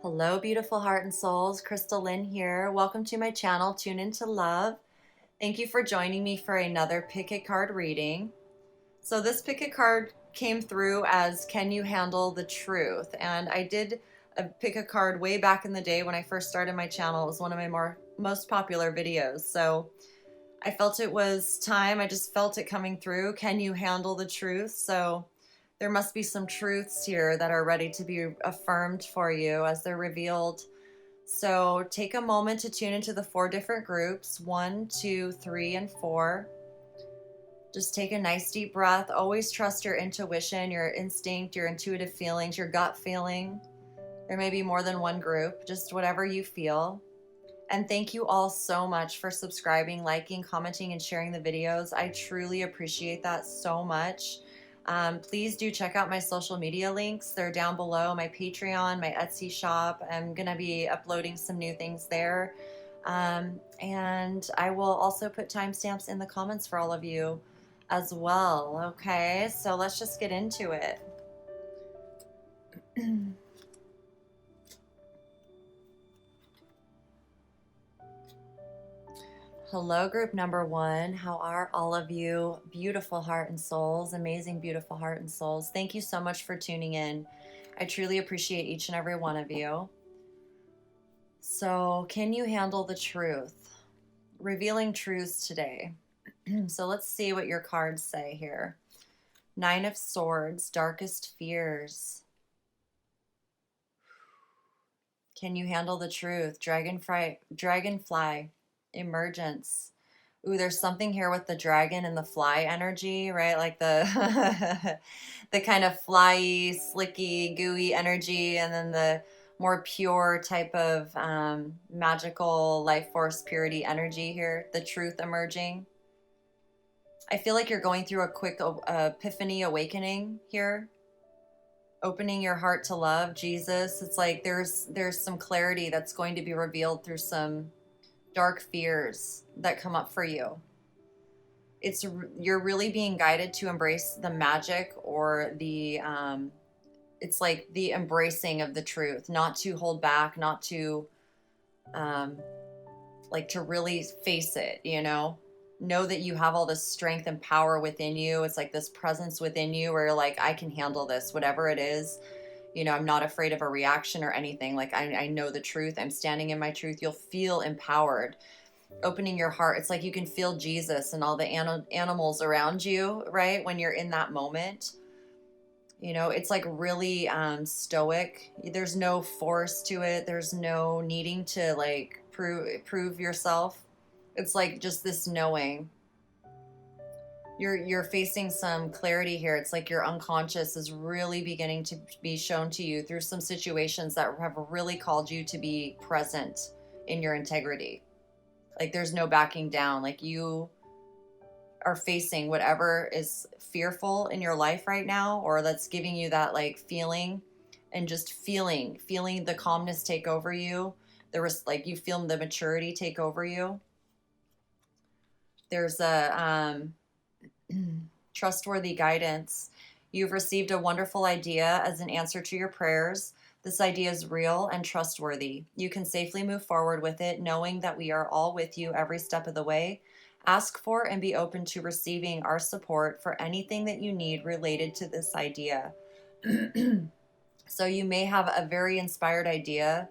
Hello, beautiful heart and souls. Crystal Lynn here. Welcome to my channel, Tune Into Love. Thank you for joining me for another pick a card reading. So this pick a card came through as Can You Handle the Truth? And I did a pick a card way back in the day when I first started my channel. It was one of my most popular videos. So I felt it was time. I just felt it coming through. Can you handle the truth? So there must be some truths here that are ready to be affirmed for you as they're revealed. So take a moment to tune into the 4 different groups, 1, 2, 3, and 4. Just take a nice deep breath. Always trust your intuition, your instinct, your intuitive feelings, your gut feeling. There may be more than one group, just whatever you feel. And thank you all so much for subscribing, liking, commenting, and sharing the videos. I truly appreciate that so much. Please do check out my social media links. They're down below, my Patreon, my Etsy shop. I'm going to be uploading some new things there. And I will also put timestamps in the comments for all of you as well. Okay, so let's just get into it. Hello, group number 1. How are all of you? Beautiful heart and souls, amazing, beautiful heart and souls. Thank you so much for tuning in. I truly appreciate each and every one of you. So, can you handle the truth? Revealing truths today. So, let's see what your cards say here. 9 of Swords, darkest fears. Can you handle the truth? Dragonfly, emergence. Ooh, there's something here with the dragon and the fly energy, right? Like the the kind of flyy, slicky, gooey energy, and then the more pure type of magical life force purity energy here. The truth emerging. I feel like you're going through a quick epiphany awakening here, opening your heart to love Jesus. It's like there's some clarity that's going to be revealed through some dark fears that come up for you. You're really being guided to embrace the magic, or the it's like the embracing of the truth, not to hold back, not to like to really face it, know that you have all this strength and power within you. It's like this presence within you where you're like, I can handle this, whatever it is. I'm not afraid of a reaction or anything. Like I know the truth. I'm standing in my truth. You'll feel empowered. Opening your heart. It's like you can feel Jesus and all the animals around you, right? When you're in that moment, it's like really stoic. There's no force to it. There's no needing to like prove yourself. It's like just this knowing. You're facing some clarity here. It's like your unconscious is really beginning to be shown to you through some situations that have really called you to be present in your integrity. Like there's no backing down. Like you are facing whatever is fearful in your life right now, or that's giving you that like feeling, and just feeling the calmness take over you. Like you feel the maturity take over you. There's a trustworthy guidance. You've received a wonderful idea as an answer to your prayers. This idea is real and trustworthy. You can safely move forward with it, knowing that we are all with you every step of the way. Ask for and be open to receiving our support for anything that you need related to this idea. So you may have a very inspired idea.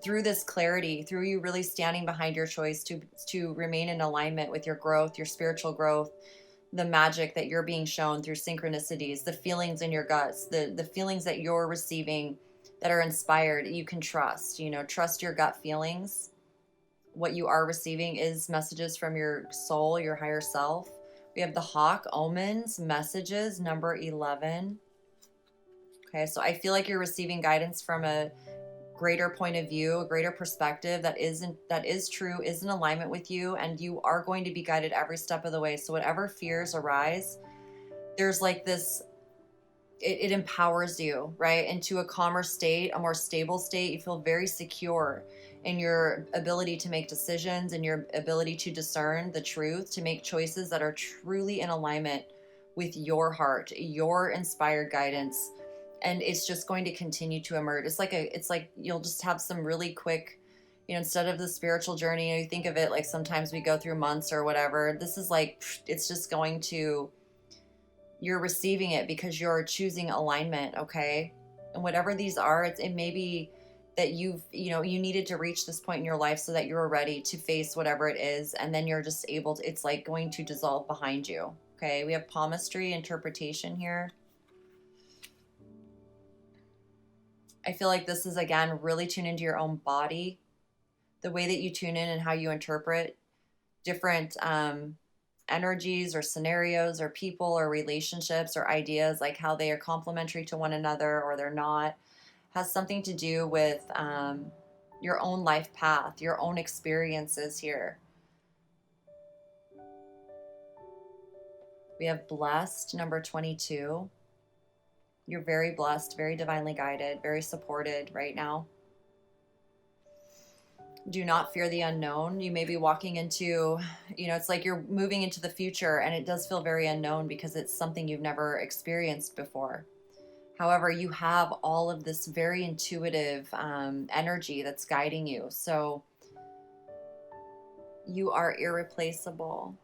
Through this clarity, through you really standing behind your choice to remain in alignment with your growth, your spiritual growth, the magic that you're being shown through synchronicities, the feelings in your guts, the feelings that you're receiving that are inspired, you can trust. Trust your gut feelings. What you are receiving is messages from your soul, your higher self. We have the Hawk, omens, messages, number 11. Okay, so I feel like you're receiving guidance from a greater point of view, a greater perspective that is true, is in alignment with you, and you are going to be guided every step of the way. So whatever fears arise, there's like this, it empowers you, right, into a calmer state, a more stable state. You feel very secure in your ability to make decisions and your ability to discern the truth, to make choices that are truly in alignment with your heart, your inspired guidance, and it's just going to continue to emerge. It's like you'll just have some really quick, instead of the spiritual journey, you think of it like sometimes we go through months or whatever. This is like, it's just going to, you're receiving it because you're choosing alignment, okay? And whatever these are, it may be that you needed to reach this point in your life so that you're ready to face whatever it is, and then you're just able to, it's like going to dissolve behind you, okay? We have palmistry interpretation here. I feel like this is, again, really tune into your own body, the way that you tune in and how you interpret different energies or scenarios or people or relationships or ideas, like how they are complementary to one another or they're not, has something to do with your own life path, your own experiences here. We have blessed, number 22. You're very blessed, very divinely guided, very supported right now. Do not fear the unknown. You may be walking into, it's like you're moving into the future, and it does feel very unknown because it's something you've never experienced before. However, you have all of this very intuitive energy that's guiding you. So you are irreplaceable.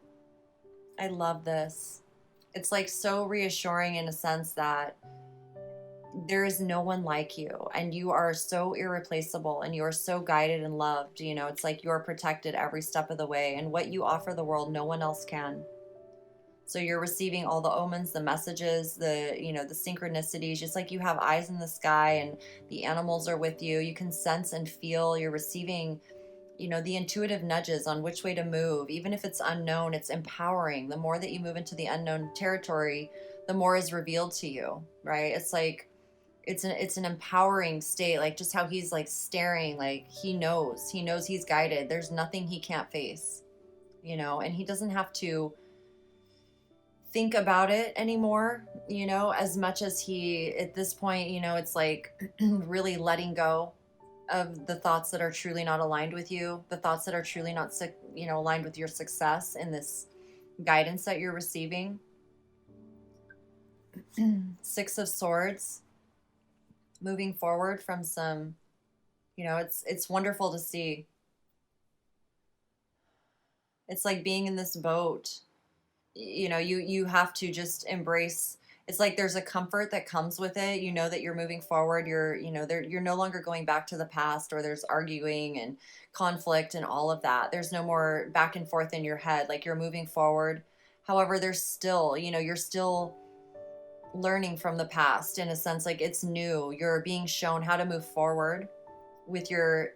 I love this. It's like so reassuring in a sense that there is no one like you, and you are so irreplaceable, and you are so guided and loved. It's like you're protected every step of the way, and what you offer the world, no one else can. So you're receiving all the omens, the messages, the synchronicities, just like you have eyes in the sky and the animals are with you. You can sense and feel. You're receiving, the intuitive nudges on which way to move. Even if it's unknown, it's empowering. The more that you move into the unknown territory, the more is revealed to you, right? It's like, it's an empowering state, like just how he's like staring, like he knows he's guided. There's nothing he can't face, and he doesn't have to think about it anymore, as much as he, at this point, it's like really letting go of the thoughts that are truly not aligned with you, the thoughts that are truly not, aligned with your success in this guidance that you're receiving. Six of Swords, moving forward from some, it's wonderful to see. It's like being in this boat, you have to just embrace. It's like there's a comfort that comes with it. That you're moving forward. You're no longer going back to the past, or there's arguing and conflict and all of that. There's no more back and forth in your head. Like, you're moving forward. However, there's still, you're still learning from the past in a sense. Like, it's new. You're being shown how to move forward with your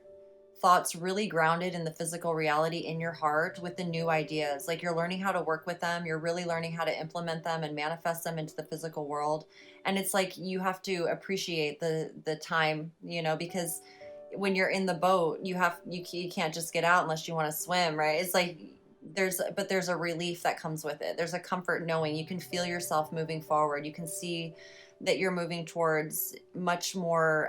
thoughts really grounded in the physical reality in your heart, with the new ideas. Like, you're learning how to work with them. You're really learning how to implement them and manifest them into the physical world. And it's like you have to appreciate the time, because when you're in the boat, you can't just get out unless you want to swim, right? It's like there's a relief that comes with it. There's a comfort knowing you can feel yourself moving forward. You can see that you're moving towards much more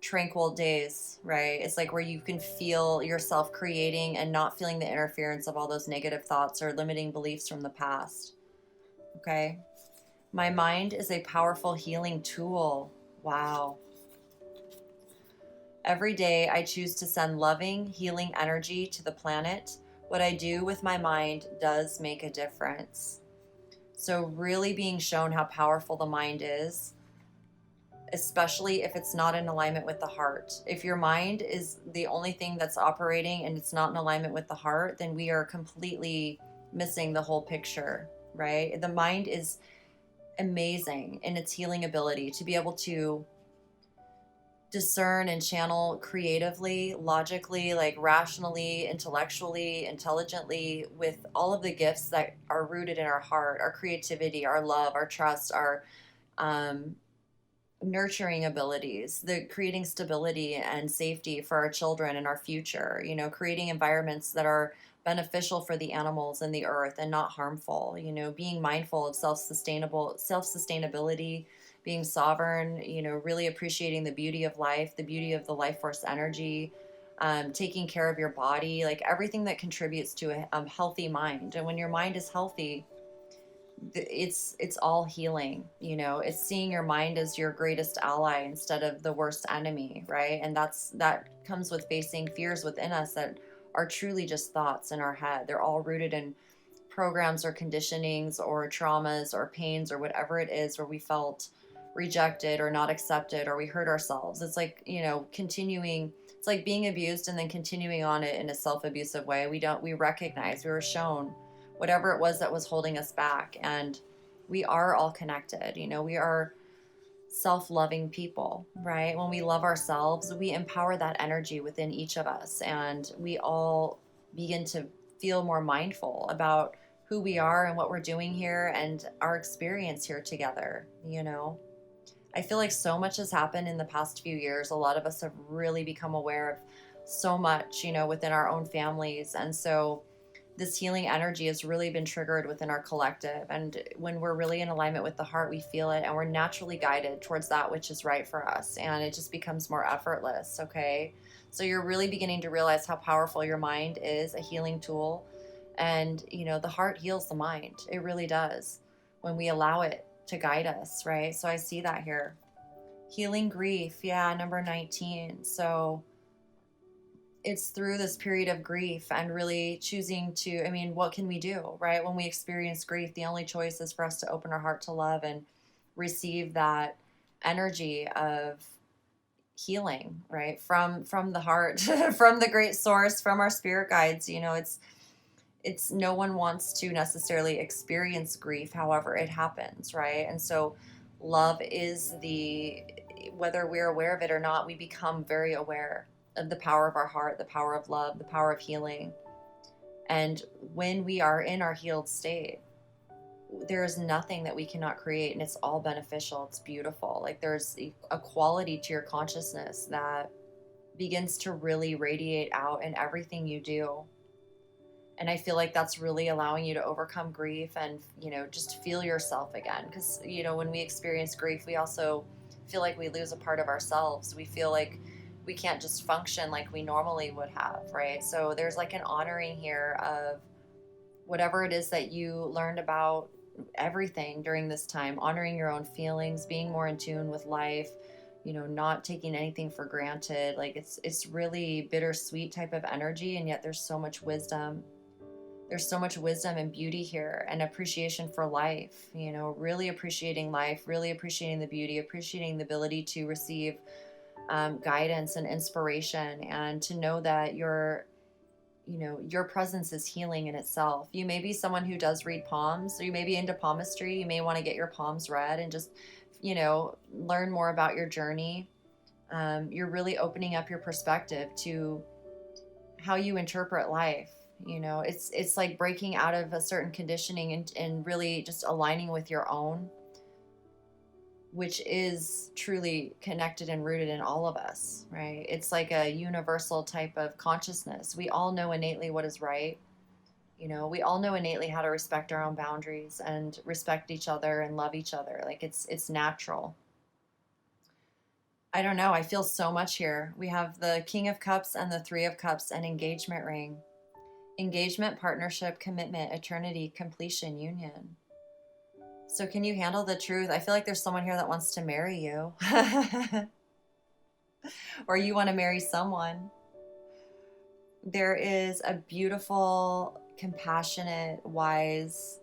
tranquil days, right? It's like where you can feel yourself creating and not feeling the interference of all those negative thoughts or limiting beliefs from the past. Okay. My mind is a powerful healing tool. Wow. Every day I choose to send loving, healing energy to the planet. What I do with my mind does make a difference. So really being shown how powerful the mind is, especially if it's not in alignment with the heart. If your mind is the only thing that's operating and it's not in alignment with the heart, then we are completely missing the whole picture, right? The mind is amazing in its healing ability to be able to discern and channel creatively, logically, like rationally, intellectually, intelligently, with all of the gifts that are rooted in our heart, our creativity, our love, our trust, our nurturing abilities, the creating stability and safety for our children and our future, creating environments that are beneficial for the animals and the earth and not harmful, being mindful of self-sustainability, being sovereign, really appreciating the beauty of life, the beauty of the life force energy, taking care of your body, like everything that contributes to a healthy mind. And when your mind is healthy, it's all healing, it's seeing your mind as your greatest ally instead of the worst enemy, right? And that comes with facing fears within us that are truly just thoughts in our head. They're all rooted in programs or conditionings or traumas or pains or whatever it is where we felt rejected or not accepted or we hurt ourselves. It's like, continuing, it's like being abused and then continuing on it in a self-abusive way. We recognize, we were shown whatever it was that was holding us back. And we are all connected. We are self-loving people, right? When we love ourselves, we empower that energy within each of us, and we all begin to feel more mindful about who we are and what we're doing here and our experience here together. I feel like so much has happened in the past few years. A lot of us have really become aware of so much, within our own families. And so this healing energy has really been triggered within our collective. And when we're really in alignment with the heart, we feel it and we're naturally guided towards that which is right for us. And it just becomes more effortless, okay? So you're really beginning to realize how powerful your mind is, a healing tool. And, the heart heals the mind. It really does when we allow it to guide us, right? So I see that here. Healing grief, yeah, number 19. So it's through this period of grief and really choosing to, what can we do, right? When we experience grief, the only choice is for us to open our heart to love and receive that energy of healing, right? From the heart, from the great source, from our spirit guides. It's no one wants to necessarily experience grief, however it happens, right? And so love is whether we're aware of it or not, we become very aware of the power of our heart, the power of love, the power of healing. And when we are in our healed state, there is nothing that we cannot create, and it's all beneficial. It's beautiful. Like there's a quality to your consciousness that begins to really radiate out in everything you do. And I feel like that's really allowing you to overcome grief and, just feel yourself again. Because, when we experience grief, we also feel like we lose a part of ourselves. We feel like we can't just function like we normally would have, right? So there's like an honoring here of whatever it is that you learned about everything during this time, honoring your own feelings, being more in tune with life, not taking anything for granted. Like it's really bittersweet type of energy, and yet there's so much wisdom. There's so much wisdom and beauty here and appreciation for life, really appreciating life, really appreciating the beauty, appreciating the ability to receive guidance and inspiration, and to know that your presence is healing in itself. You may be someone who does read palms, or you may be into palmistry. You may want to get your palms read and just, learn more about your journey. You're really opening up your perspective to how you interpret life. It's like breaking out of a certain conditioning and really just aligning with your own, which is truly connected and rooted in all of us, right? It's like a universal type of consciousness. We all know innately what is right. We all know innately how to respect our own boundaries and respect each other and love each other. Like it's natural. I don't know. I feel so much here. We have the King of Cups and the Three of Cups and engagement ring. Engagement, partnership, commitment, eternity, completion, union. So can you handle the truth? I feel like there's someone here that wants to marry you. Or you want to marry someone. There is a beautiful, compassionate, wise,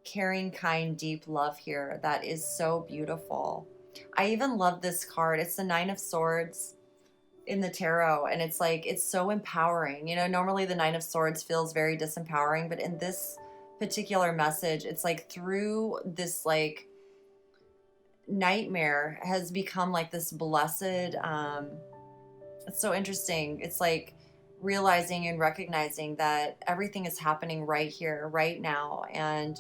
caring, kind, deep love here that is so beautiful. I even love this card. It's the Nine of Swords in the tarot, and it's like, it's so empowering. Normally the Nine of Swords feels very disempowering, but in this particular message, it's like through this like nightmare has become like this blessed, it's so interesting. It's like realizing and recognizing that everything is happening right here, right now, and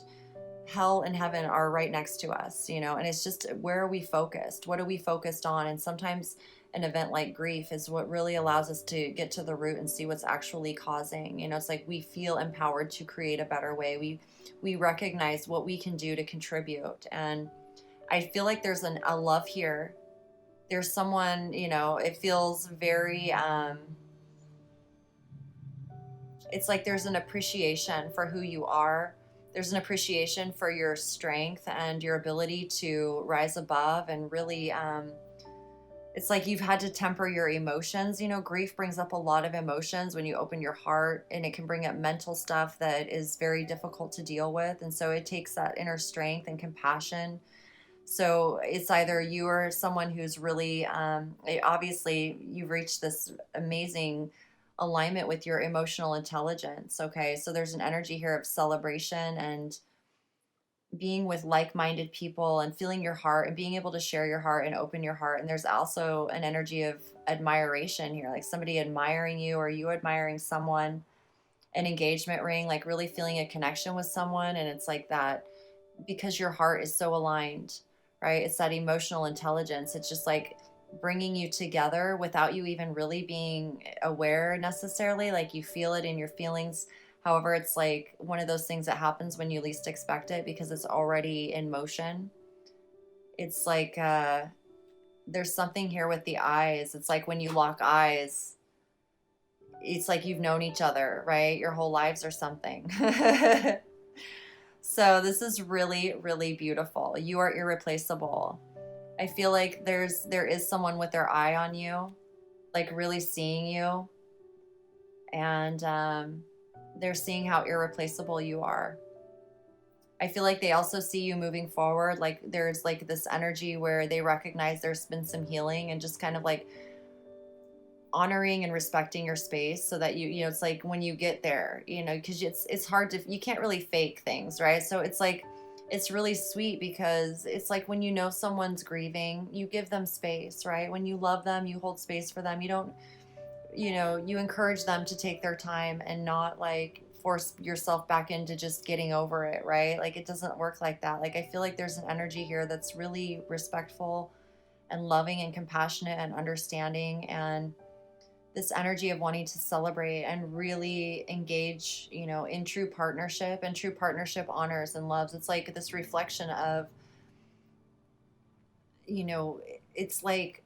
hell and heaven are right next to us, and it's just, where are we focused? What are we focused on? And sometimes an event like grief is what really allows us to get to the root and see what's actually causing. It's like we feel empowered to create a better way. We recognize what we can do to contribute. And I feel like there's a love here. There's someone, it feels very, it's like there's an appreciation for who you are, There's an appreciation for your strength and your ability to rise above and really, it's like you've had to temper your emotions. You know, grief brings up a lot of emotions when you open your heart, and it can bring up mental stuff that is very difficult to deal with. And so it takes that inner strength and compassion. So it's either you or someone who's really, obviously, you've reached this amazing alignment with your emotional intelligence. Okay. So there's an energy here of celebration and being with like-minded people and feeling your heart and being able to share your heart and open your heart. And there's also an energy of admiration here, like somebody admiring you or you admiring someone, an engagement ring, like really feeling a connection with someone. And it's like that because your heart is so aligned, right? It's that emotional intelligence. It's just like bringing you together without you even really being aware necessarily. Like you feel it in your feelings. However, it's like one of those things that happens when you least expect it because it's already in motion. It's like there's something here with the eyes. It's like when you lock eyes, it's like you've known each other, right? Your whole lives or something. So this is really, really beautiful. You are irreplaceable. I feel like there is someone with their eye on you, like really seeing you, and they're seeing how irreplaceable you are. I feel like they also see you moving forward. Like there's like this energy where they recognize there's been some healing and just kind of like honoring and respecting your space so that you know, it's like when you get there, you know, because it's hard to, you can't really fake things, right? So it's like, it's really sweet because it's like when you know someone's grieving, you give them space, right? When you love them, you hold space for them. You don't, you know, you encourage them to take their time and not like force yourself back into just getting over it, right? Like it doesn't work like that. Like I feel like there's an energy here that's really respectful and loving and compassionate and understanding, and this energy of wanting to celebrate and really engage, you know, in true partnership, and true partnership honors and loves. It's like this reflection of, you know, it's like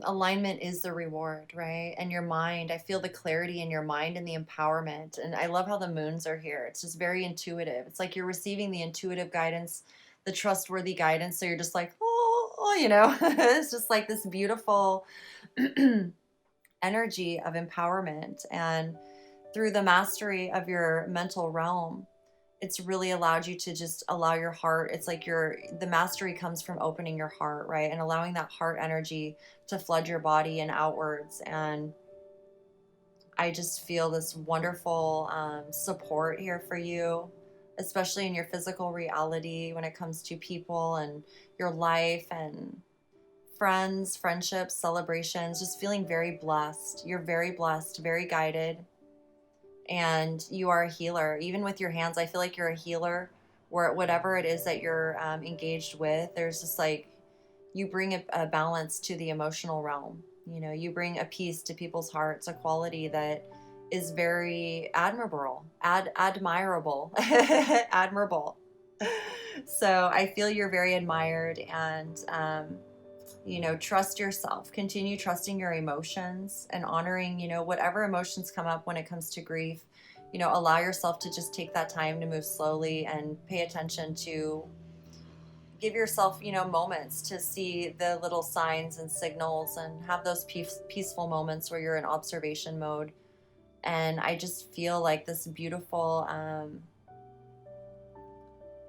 alignment is the reward, right? And your mind, I feel the clarity in your mind and the empowerment. And I love how the moons are here. It's just very intuitive. It's like you're receiving the intuitive guidance, the trustworthy guidance. So you're just like, oh, you know, it's just like this beautiful energy of empowerment. And through the mastery of your mental realm, it's really allowed you to just allow your heart. It's like the mastery comes from opening your heart, right? And allowing that heart energy to flood your body and outwards. And I just feel this wonderful support here for you, especially in your physical reality when it comes to people and your life and friends, friendships, celebrations, just feeling very blessed. You're very blessed, very guided, and you are a healer. Even with your hands, I feel like you're a healer, where whatever it is that you're engaged with, there's just like you bring a balance to the emotional realm. You know, you bring a peace to people's hearts, a quality that is very admirable, admirable. So I feel you're very admired, and you know, trust yourself. Continue trusting your emotions and honoring, you know, whatever emotions come up when it comes to grief. You know, allow yourself to just take that time to move slowly and pay attention to, give yourself, you know, moments to see the little signs and signals and have those peaceful moments where you're in observation mode. And I just feel like this beautiful,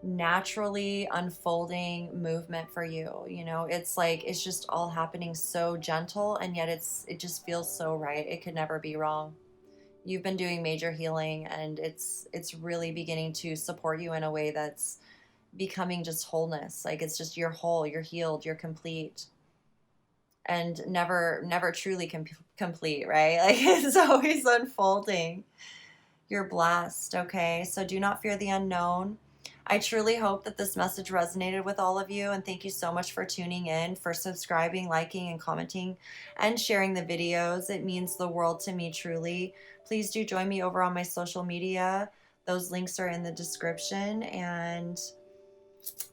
naturally unfolding movement for you. You know, it's like it's just all happening so gentle, and yet it just feels so right. It could never be wrong. You've been doing major healing, and it's really beginning to support you in a way that's becoming just wholeness. Like it's just you're whole, you're healed, you're complete, and never truly complete, right? Like it's always unfolding. You're blessed. Okay, so do not fear the unknown. I truly hope that this message resonated with all of you, and thank you so much for tuning in, for subscribing, liking, and commenting, and sharing the videos. It means the world to me, truly. Please do join me over on my social media. Those links are in the description. And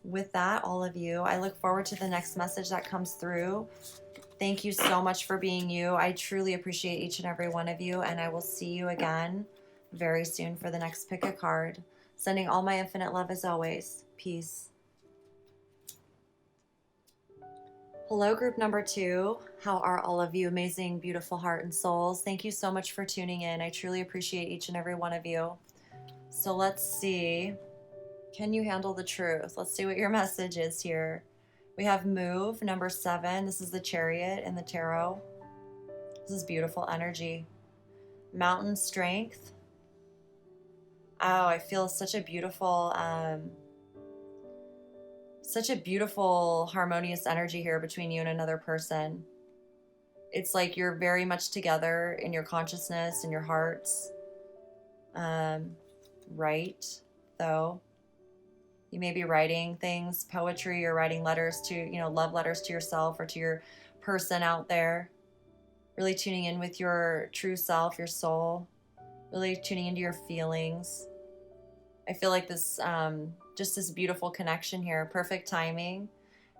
with that, all of you, I look forward to the next message that comes through. Thank you so much for being you. I truly appreciate each and every one of you, and I will see you again very soon for the next pick a card. Sending all my infinite love as always. Peace. Hello, group number 2. How are all of you amazing, beautiful heart and souls? Thank you so much for tuning in. I truly appreciate each and every one of you. So let's see. Can you handle the truth? Let's see what your message is here. We have move, number 7. This is the Chariot in the tarot. This is beautiful energy. Mountain strength. Oh, I feel such a beautiful harmonious energy here between you and another person. It's like you're very much together in your consciousness and your hearts. Right, though. You may be writing things, poetry, or writing letters to, love letters to yourself or to your person out there. Really tuning in with your true self, your soul. Really tuning into your feelings. I feel like this, just this beautiful connection here. Perfect timing.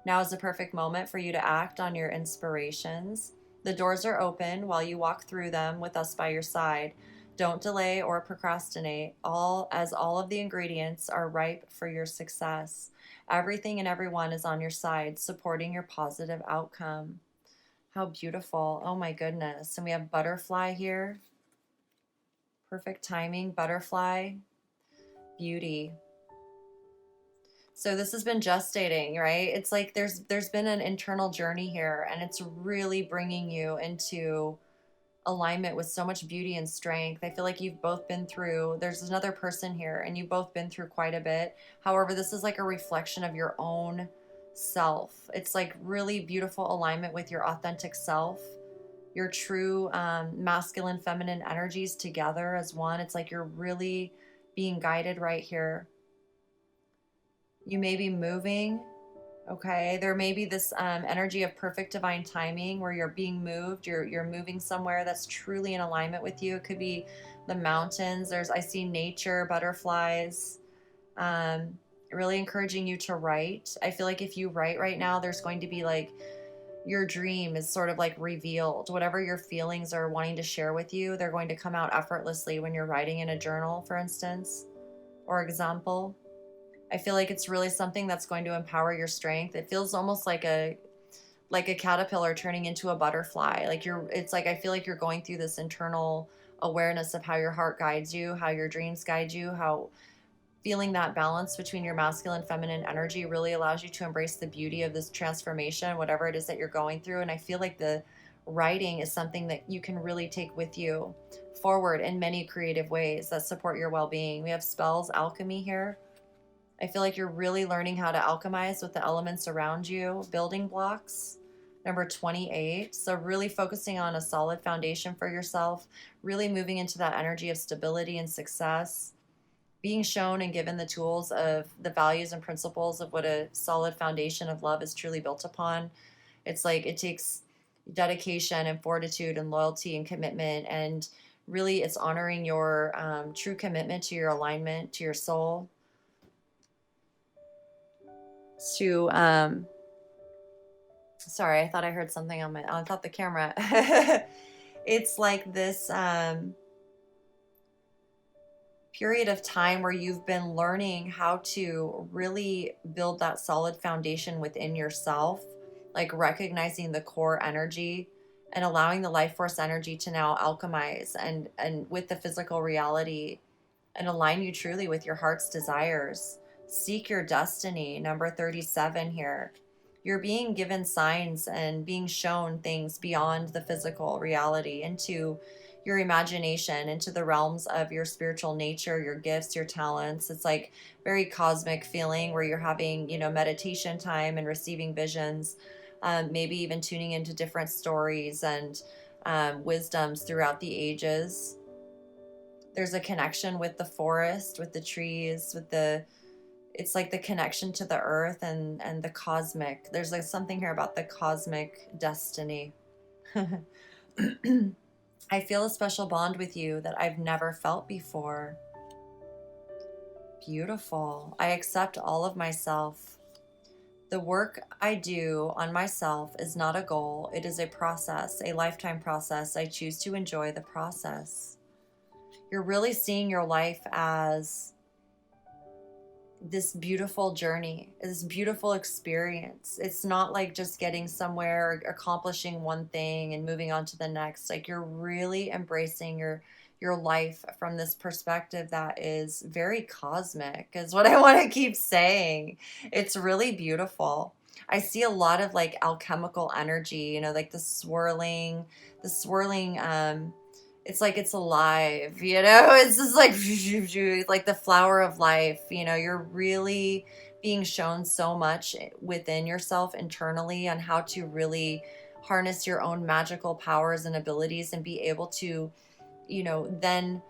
Now is the perfect moment for you to act on your inspirations. The doors are open while you walk through them with us by your side. Don't delay or procrastinate, all of the ingredients are ripe for your success. Everything and everyone is on your side, supporting your positive outcome. How beautiful. Oh my goodness. And we have butterfly here. Perfect timing, butterfly, beauty. So this has been gestating, right? It's like there's been an internal journey here, and it's really bringing you into alignment with so much beauty and strength. I feel like you've both been through, there's another person here, and you've both been through quite a bit. However, this is like a reflection of your own self. It's like really beautiful alignment with your authentic self, your true masculine, feminine energies together as one. It's like you're really being guided right here. You may be moving. Okay, there may be this energy of perfect divine timing where you're being moved. You're moving somewhere that's truly in alignment with you. It could be the mountains. I see nature, butterflies. Really encouraging you to write. I feel like if you write right now, there's going to be like your dream is sort of like revealed. Whatever your feelings are wanting to share with you, they're going to come out effortlessly when you're writing in a journal, for instance, or example. I feel like it's really something that's going to empower your strength. It feels almost like a caterpillar turning into a butterfly. It's like I feel like you're going through this internal awareness of how your heart guides you, how your dreams guide you, how feeling that balance between your masculine, feminine energy really allows you to embrace the beauty of this transformation, whatever it is that you're going through. And I feel like the writing is something that you can really take with you forward in many creative ways that support your well-being. We have spells, alchemy here. I feel like you're really learning how to alchemize with the elements around you. Building blocks, number 28. So really focusing on a solid foundation for yourself, really moving into that energy of stability and success, being shown and given the tools of the values and principles of what a solid foundation of love is truly built upon. It's like it takes dedication and fortitude and loyalty and commitment, and really it's honoring your true commitment to your alignment, to your soul, to sorry, I thought I heard something I thought the camera. It's like this period of time where you've been learning how to really build that solid foundation within yourself, like recognizing the core energy and allowing the life force energy to now alchemize and with the physical reality and align you truly with your heart's desires. Seek your destiny, number 37 here. You're being given signs and being shown things beyond the physical reality, into your imagination, into the realms of your spiritual nature, your gifts, your talents. It's like very cosmic feeling where you're having, meditation time and receiving visions, maybe even tuning into different stories and wisdoms throughout the ages. There's a connection with the forest, with the trees, it's like the connection to the earth and the cosmic. There's like something here about the cosmic destiny. I feel a special bond with you that I've never felt before. Beautiful. I accept all of myself. The work I do on myself is not a goal. It is a process, a lifetime process. I choose to enjoy the process. You're really seeing your life as this beautiful journey, this beautiful experience. It's not like just getting somewhere, or accomplishing one thing and moving on to the next. Like you're really embracing your life from this perspective that is very cosmic, is what I want to keep saying. It's really beautiful. I see a lot of like alchemical energy, like the swirling it's like it's alive, it's just like like the flower of life. You're really being shown so much within yourself internally on how to really harness your own magical powers and abilities and be able to then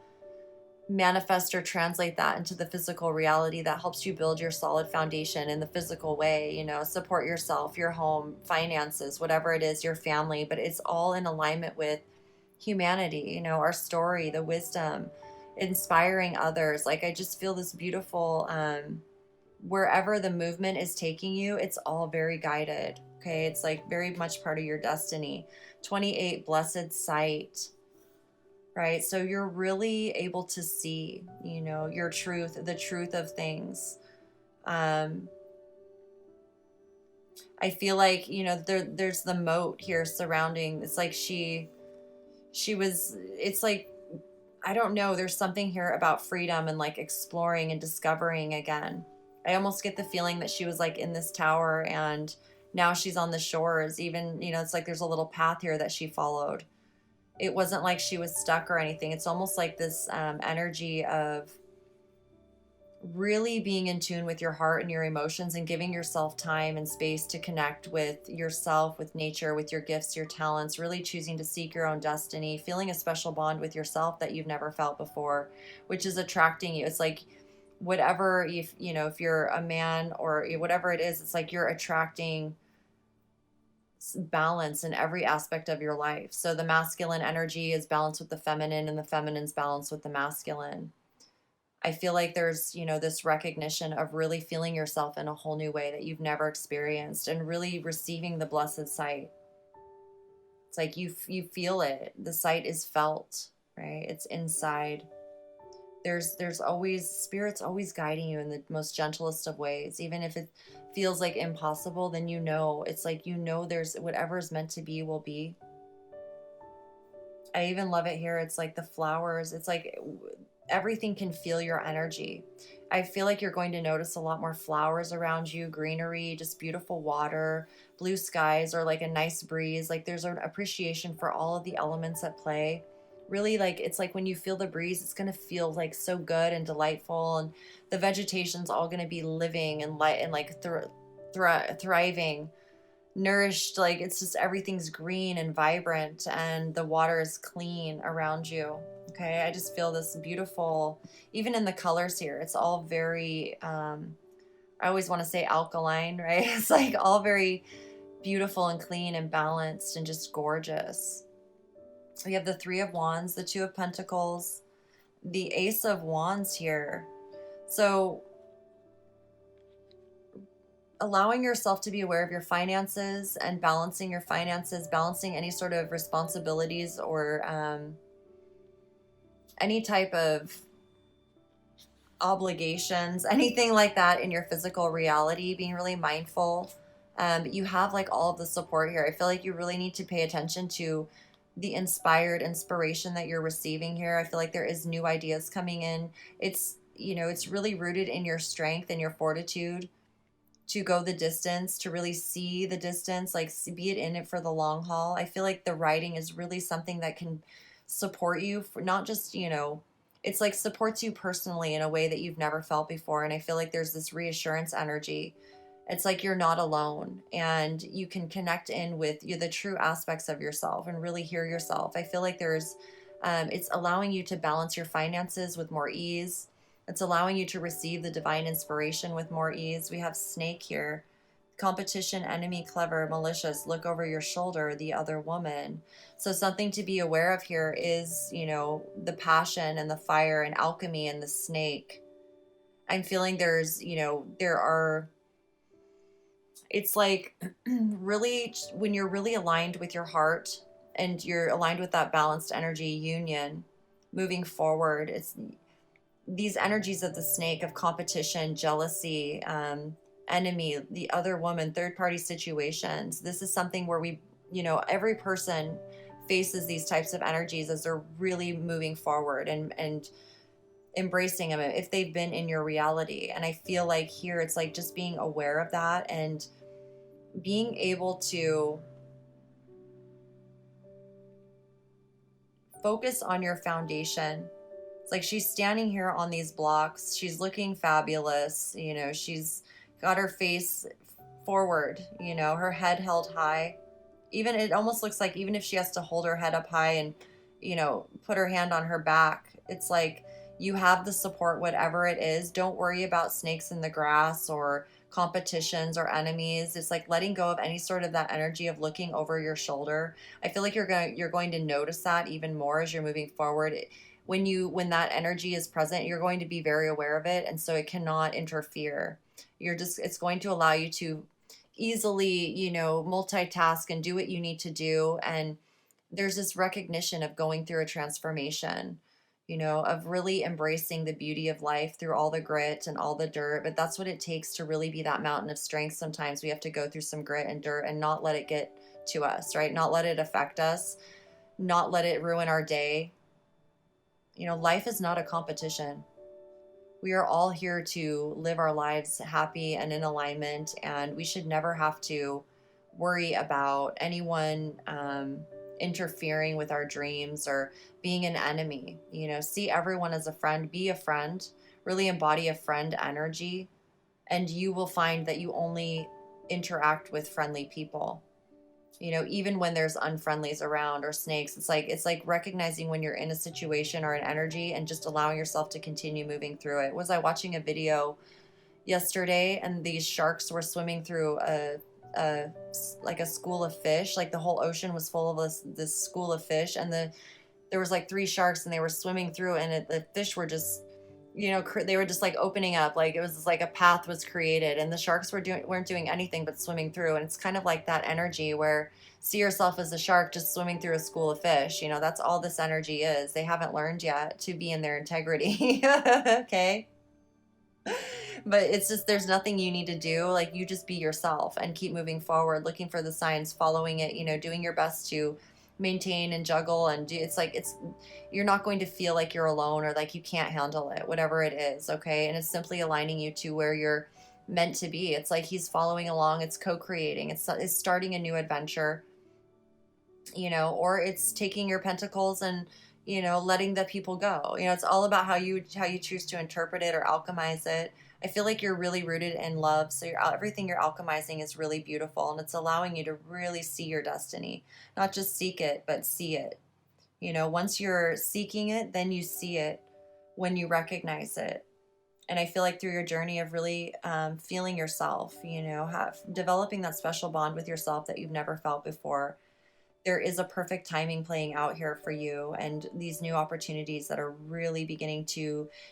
manifest or translate that into the physical reality that helps you build your solid foundation in the physical way, support yourself, your home, finances, whatever it is, your family, but it's all in alignment with humanity, our story, the wisdom, inspiring others. Like I just feel this beautiful, wherever the movement is taking you, it's all very guided. Okay. It's like very much part of your destiny. 28, blessed sight, right? So you're really able to see, your truth, the truth of things. I feel like, there's the moat here surrounding. It's like it's like, I don't know, there's something here about freedom and like exploring and discovering again. I almost get the feeling that she was like in this tower and now she's on the shores. Even, it's like there's a little path here that she followed. It wasn't like she was stuck or anything. It's almost like this energy of really being in tune with your heart and your emotions and giving yourself time and space to connect with yourself, with nature, with your gifts, your talents, really choosing to seek your own destiny, feeling a special bond with yourself that you've never felt before, which is attracting you. It's like whatever, if you're a man or whatever it is, it's like you're attracting balance in every aspect of your life. So the masculine energy is balanced with the feminine and the feminine's balanced with the masculine. I feel like there's, this recognition of really feeling yourself in a whole new way that you've never experienced and really receiving the blessed sight. It's like you feel it. The sight is felt, right? It's inside. There's always, spirit's always guiding you in the most gentlest of ways. Even if it feels like impossible, then it's like, there's whatever is meant to be will be. I even love it here. It's like the flowers. It's like everything can feel your energy. I feel like you're going to notice a lot more flowers around you, greenery, just beautiful water, blue skies, or like a nice breeze. Like there's an appreciation for all of the elements at play. Really, like it's like when you feel the breeze, it's going to feel like so good and delightful, and the vegetation's all going to be living and light and like thriving, nourished. Like it's just everything's green and vibrant and the water is clean around you. Okay, I just feel this beautiful, even in the colors here, it's all very I always want to say alkaline, right? It's like all very beautiful and clean and balanced and just gorgeous. We have the 3 of Wands, the 2 of Pentacles, the Ace of Wands here. So allowing yourself to be aware of your finances and balancing your finances, balancing any sort of responsibilities or any type of obligations, anything like that in your physical reality, being really mindful. You have like all of the support here. I feel like you really need to pay attention to the inspiration that you're receiving here. I feel like there is new ideas coming in. It's, it's really rooted in your strength and your fortitude to go the distance, to really see the distance, like be it in it for the long haul. I feel like the writing is really something that can support you for not just, it's like supports you personally in a way that you've never felt before. And I feel like there's this reassurance energy. It's like you're not alone and you can connect in with the true aspects of yourself and really hear yourself. I feel like it's allowing you to balance your finances with more ease. It's allowing you to receive the divine inspiration with more ease. We have Snake here. Competition, enemy, clever, malicious, look over your shoulder, the other woman. So something to be aware of here is, the passion and the fire and alchemy and the snake. I'm feeling it's like really when you're really aligned with your heart and you're aligned with that balanced energy union moving forward, these energies of the snake, of competition, jealousy, enemy, the other woman, third party situations. This is something where every person faces these types of energies as they're really moving forward and embracing them if they've been in your reality. And I feel like here it's like just being aware of that and being able to focus on your foundation. It's like she's standing here on these blocks. She's looking fabulous. She's got her face forward, her head held high. Even it almost looks like even if she has to hold her head up high and, put her hand on her back, it's like you have the support, whatever it is. Don't worry about snakes in the grass or competitions or enemies. It's like letting go of any sort of that energy of looking over your shoulder. I feel like you're going to notice that even more as you're moving forward. When that energy is present, you're going to be very aware of it, and so it cannot interfere. It's going to allow you to easily, multitask and do what you need to do. And there's this recognition of going through a transformation, of really embracing the beauty of life through all the grit and all the dirt. But that's what it takes to really be that mountain of strength. Sometimes we have to go through some grit and dirt and not let it get to us, right? Not let it affect us, not let it ruin our day. Life is not a competition. We are all here to live our lives happy and in alignment, and we should never have to worry about anyone interfering with our dreams or being an enemy. See everyone as a friend, be a friend, really embody a friend energy, and you will find that you only interact with friendly people. Even when there's unfriendlies around or snakes, it's like recognizing when you're in a situation or an energy and just allowing yourself to continue moving through it. Was I watching a video yesterday and these sharks were swimming through a like a school of fish, like the whole ocean was full of this school of fish, and there was like three sharks and they were swimming through, and the fish were just they were just like opening up, like it was just like a path was created, and the sharks weren't doing anything but swimming through. And it's kind of like that energy where see yourself as a shark just swimming through a school of fish. That's all this energy is. They haven't learned yet to be in their integrity. Okay, but it's just there's nothing you need to do. Like you just be yourself and keep moving forward, looking for the signs, following it, doing your best to maintain and juggle and do. It's you're not going to feel like you're alone or like you can't handle it, whatever it is. Okay, and it's simply aligning you to where you're meant to be. It's like he's following along, it's co-creating, it's starting a new adventure, or it's taking your pentacles and letting the people go. It's all about how you choose to interpret it or alchemize it. I feel like you're really rooted in love, so everything you're alchemizing is really beautiful, and it's allowing you to really see your destiny, not just seek it, but see it. Once you're seeking it, then you see it when you recognize it. And I feel like through your journey of really feeling yourself, developing that special bond with yourself that you've never felt before, there is a perfect timing playing out here for you, and these new opportunities that are really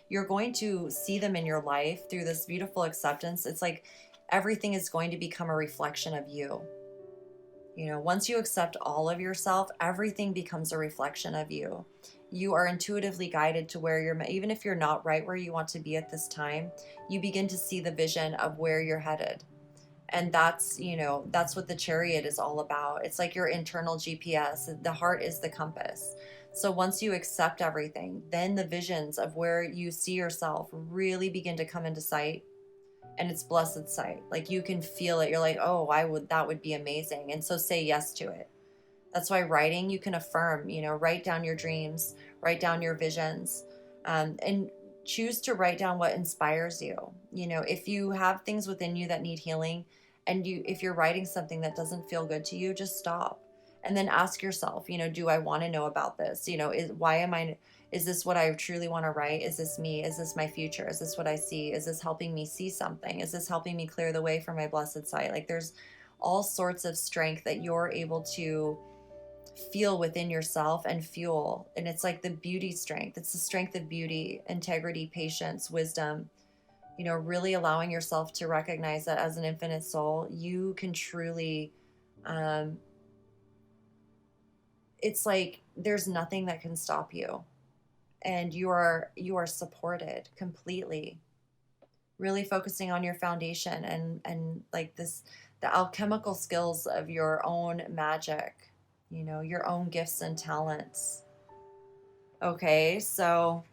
you're going to see them in your life through this beautiful acceptance. It's like everything is going to become a reflection of you. Once you accept all of yourself, everything becomes a reflection of you. You are intuitively guided to where even if you're not right where you want to be at this time, you begin to see the vision of where you're headed. And that's what the chariot is all about. It's like your internal GPS. The heart is the compass. So once you accept everything, then the visions of where you see yourself really begin to come into sight. And it's blessed sight. Like you can feel it. You're like, oh, that would be amazing. And so say yes to it. That's why writing, you can affirm, write down your dreams, write down your visions, and choose to write down what inspires you. If you have things within you that need healing, and if you're writing something that doesn't feel good to you, just stop and then ask yourself, do I want to know about this? Is this what I truly want to write? Is this me? Is this my future? Is this what I see? Is this helping me see something? Is this helping me clear the way for my blessed sight? Like there's all sorts of strength that you're able to feel within yourself and fuel. And it's like the beauty strength. It's the strength of beauty, integrity, patience, wisdom, really allowing yourself to recognize that as an infinite soul, you can truly, it's like there's nothing that can stop you. and you are supported completely. Really focusing on your foundation and like this, the alchemical skills of your own magic, your own gifts and talents. Okay, so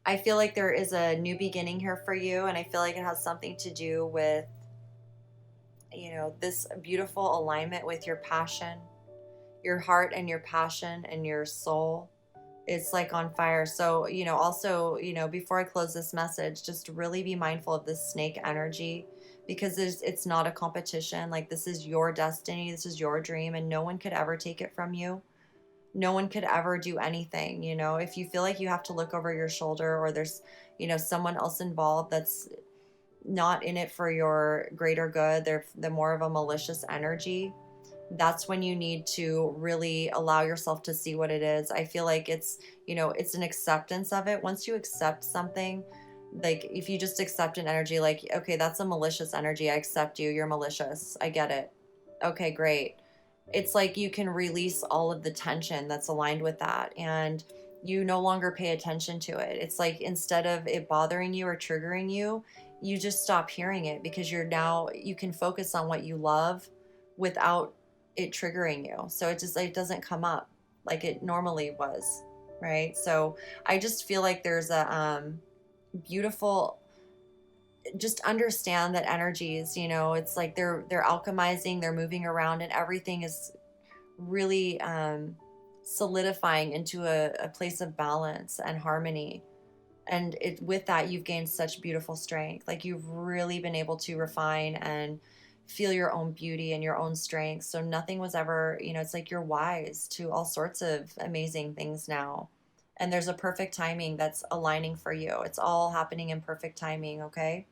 I feel like there is a new beginning here for you, and I feel like it has something to do with, this beautiful alignment with your passion, your heart and your passion and your soul. It's like on fire. So, also, before I close this message, just really be mindful of this snake energy, because it's not a competition. Like, this is your destiny, this is your dream, and no one could ever take it from you. No one could ever do anything. If you feel like you have to look over your shoulder, or there's, someone else involved that's not in it for your greater good, they're the more of a malicious energy, that's when you need to really allow yourself to see what it is. I feel like it's an acceptance of it. Once you accept something, like if you just accept an energy, like, okay, that's a malicious energy. I accept you. You're malicious. I get it. Okay, great. It's like you can release all of the tension that's aligned with that, and you no longer pay attention to it. It's like instead of it bothering you or triggering you, you just stop hearing it, because you can focus on what you love without it triggering you. So it doesn't come up like it normally was, right? So I just feel like there's a beautiful, just understand that energies, it's like they're alchemizing, they're moving around, and everything is really solidifying into a place of balance and harmony. And with that, you've gained such beautiful strength. Like, you've really been able to refine and feel your own beauty and your own strength. So nothing was ever, it's like you're wise to all sorts of amazing things now. And there's a perfect timing that's aligning for you. It's all happening in perfect timing, okay?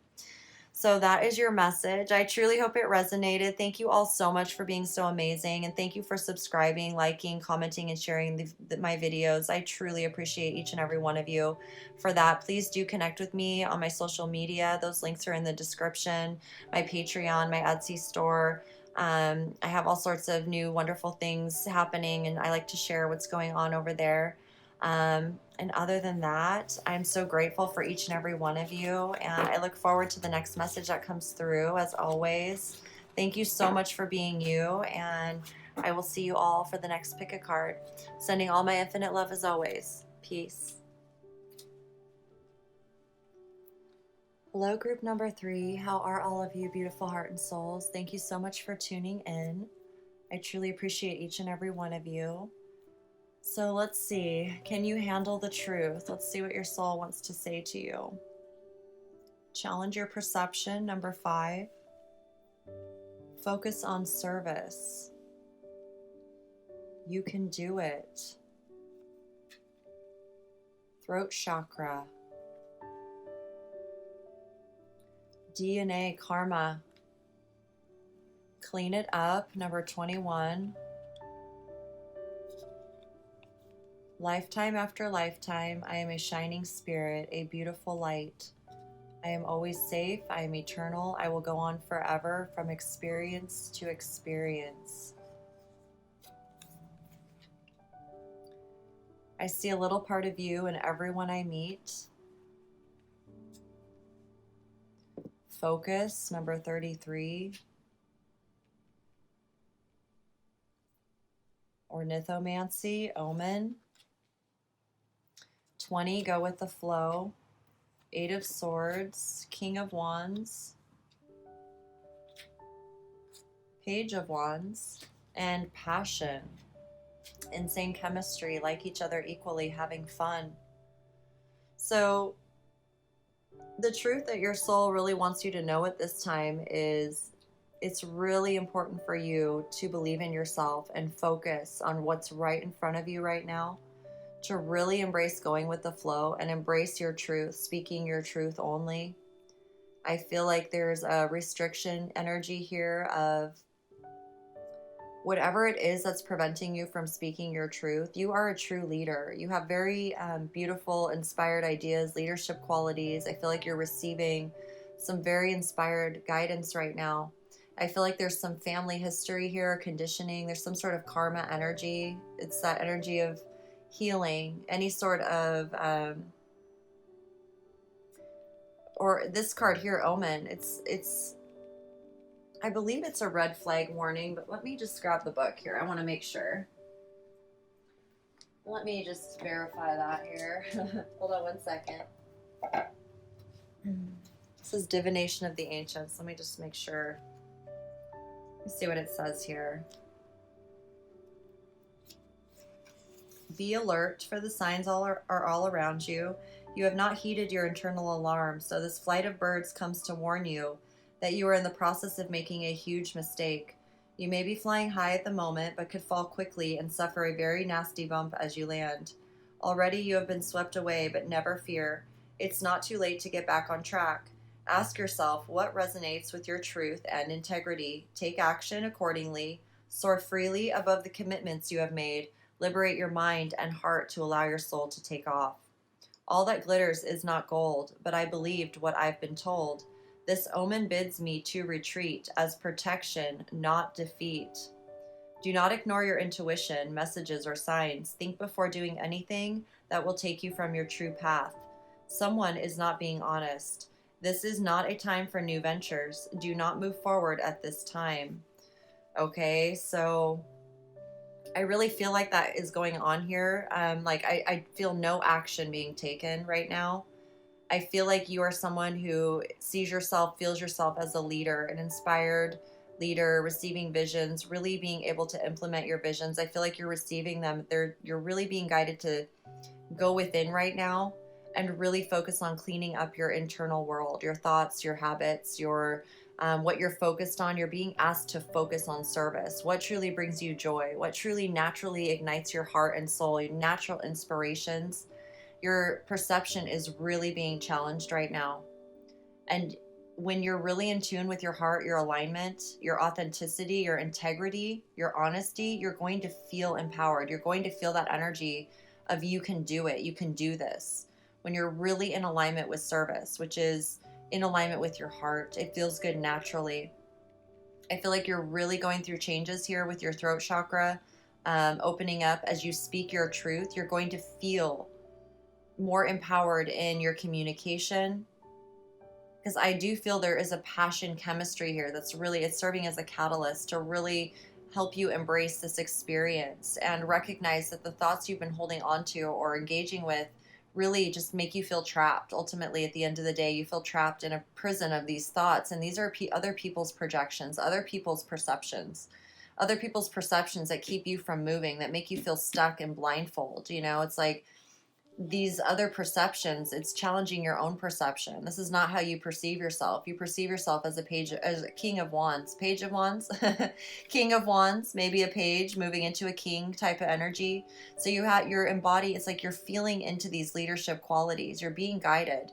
So that is your message. I truly hope it resonated. Thank you all so much for being so amazing. And thank you for subscribing, liking, commenting, and sharing my videos. I truly appreciate each and every one of you for that. Please do connect with me on my social media. Those links are in the description. My Patreon, my Etsy store. I have all sorts of new wonderful things happening, and I like to share what's going on over there. And other than that, I'm so grateful for each and every one of you, and I look forward to the next message that comes through, as always. Thank you so much for being you, and I will see you all for the next pick a card. Sending all my infinite love as always. Peace. Hello, group number 3. How are all of you, beautiful heart and souls? Thank you so much for tuning in. I truly appreciate each and every one of you. So let's see, can you handle the truth? Let's see what your soul wants to say to you. Challenge your perception, number 5. Focus on service. You can do it. Throat chakra. DNA karma. Clean it up, number 21. Lifetime after lifetime, I am a shining spirit, a beautiful light. I am always safe. I am eternal. I will go on forever, from experience to experience. I see a little part of you in everyone I meet. Focus, number 33. Ornithomancy, omen. 20, go with the flow. 8 of Swords, King of Wands, Page of Wands, and passion. Insane chemistry, like each other equally, having fun. So the truth that your soul really wants you to know at this time is it's really important for you to believe in yourself and focus on what's right in front of you right now, to really embrace going with the flow and embrace your truth, speaking your truth only. I feel like there's a restriction energy here of whatever it is that's preventing you from speaking your truth. You are a true leader. You have very beautiful, inspired ideas, leadership qualities. I feel like you're receiving some very inspired guidance right now. I feel like there's some family history here, conditioning. There's some sort of karma energy. It's that energy of, healing, any sort of, or this card here, Omen, it's, I believe it's a red flag warning, but let me just grab the book here. I want to make sure. Let me just verify that here. Hold on one second. This is Divination of the Ancients. Let me just make sure. Let's see what it says here. Be alert, for the signs are all around you. You have not heeded your internal alarm, so this flight of birds comes to warn you that you are in the process of making a huge mistake. You may be flying high at the moment, but could fall quickly and suffer a very nasty bump as you land. Already you have been swept away, but never fear. It's not too late to get back on track. Ask yourself what resonates with your truth and integrity. Take action accordingly. Soar freely above the commitments you have made. Liberate your mind and heart to allow your soul to take off. All that glitters is not gold, but I believed what I've been told. This omen bids me to retreat as protection, not defeat. Do not ignore your intuition, messages, or signs. Think before doing anything that will take you from your true path. Someone is not being honest. This is not a time for new ventures. Do not move forward at this time. Okay, so I really feel like that is going on here. I feel no action being taken right now. I feel like you are someone who sees yourself, feels yourself as a leader, an inspired leader, receiving visions, really being able to implement your visions. I feel like you're receiving them. You're really being guided to go within right now and really focus on cleaning up your internal world, your thoughts, your habits, your what you're focused on. You're being asked to focus on service. What truly brings you joy? What truly naturally ignites your heart and soul? Your natural inspirations. Your perception is really being challenged right now. And when you're really in tune with your heart, your alignment, your authenticity, your integrity, your honesty, you're going to feel empowered. You're going to feel that energy of you can do it. You can do this. When you're really in alignment with service, which is in alignment with your heart, it feels good naturally. I feel like you're really going through changes here with your throat chakra, opening up as you speak your truth. You're going to feel more empowered in your communication, because I do feel there is a passion chemistry here that's really, it's serving as a catalyst to really help you embrace this experience and recognize that the thoughts you've been holding on to or engaging with really just make you feel trapped. Ultimately, at the end of the day, you feel trapped in a prison of these thoughts, and these are other people's projections, other people's perceptions, that keep you from moving, that make you feel stuck and blindfold. You know, it's like these other perceptions, it's challenging your own perception. This is not how you perceive yourself. You perceive yourself as as a king of wands, page of wands, king of wands, maybe a page moving into a king type of energy. So you're embodied, it's like you're feeling into these leadership qualities. You're being guided.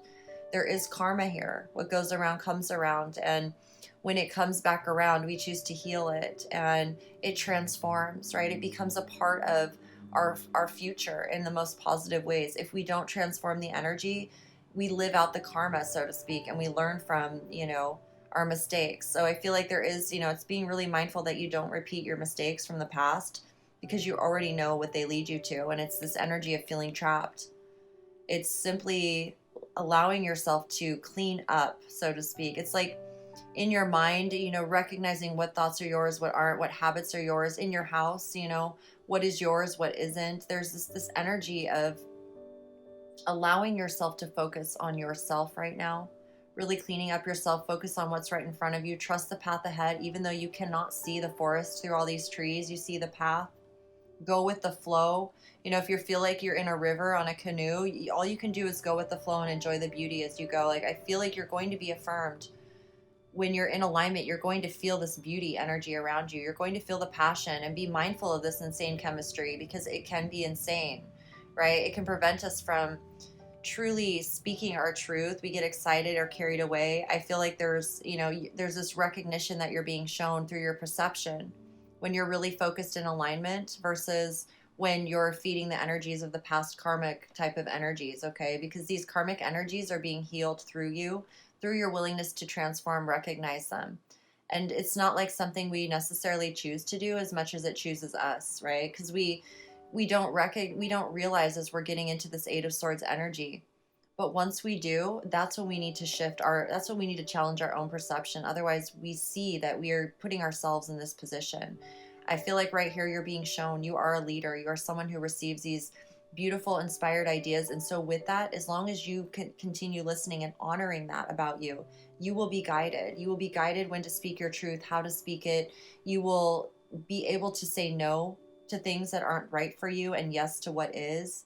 There is karma here. What goes around comes around. And when it comes back around, we choose to heal it, and it transforms, right? It becomes a part of our future in the most positive ways. If we don't transform the energy, we live out the karma, so to speak, and we learn from, our mistakes. So I feel like there is, it's being really mindful that you don't repeat your mistakes from the past, because you already know what they lead you to. And it's this energy of feeling trapped. It's simply allowing yourself to clean up, so to speak. It's like in your mind, recognizing what thoughts are yours, what aren't, what habits are yours in your house, what is yours, what isn't. There's this energy of allowing yourself to focus on yourself right now, really cleaning up yourself, focus on what's right in front of you, trust the path ahead. Even though you cannot see the forest through all these trees, you see the path. Go with the flow. If you feel like you're in a river on a canoe, all you can do is go with the flow and enjoy the beauty as you go. Like, I feel like you're going to be affirmed. When you're in alignment, you're going to feel this beauty energy around you. You're going to feel the passion, and be mindful of this insane chemistry, because it can be insane, right? It can prevent us from truly speaking our truth. We get excited or carried away. I feel like there's this recognition that you're being shown through your perception when you're really focused in alignment, versus when you're feeding the energies of the past karmic type of energies, okay? Because these karmic energies are being healed through you, through your willingness to transform, recognize them. And it's not like something we necessarily choose to do as much as it chooses us, right? Because we we don't realize as we're getting into this Eight of Swords energy. But once we do, that's when we need to that's when we need to challenge our own perception. Otherwise, we see that we are putting ourselves in this position. I feel like right here, you're being shown you are a leader. You are someone who receives these beautiful, inspired ideas. And so with that, as long as you can continue listening and honoring that about you, you will be guided. You will be guided when to speak your truth, how to speak it. You will be able to say no to things that aren't right for you and yes to what is.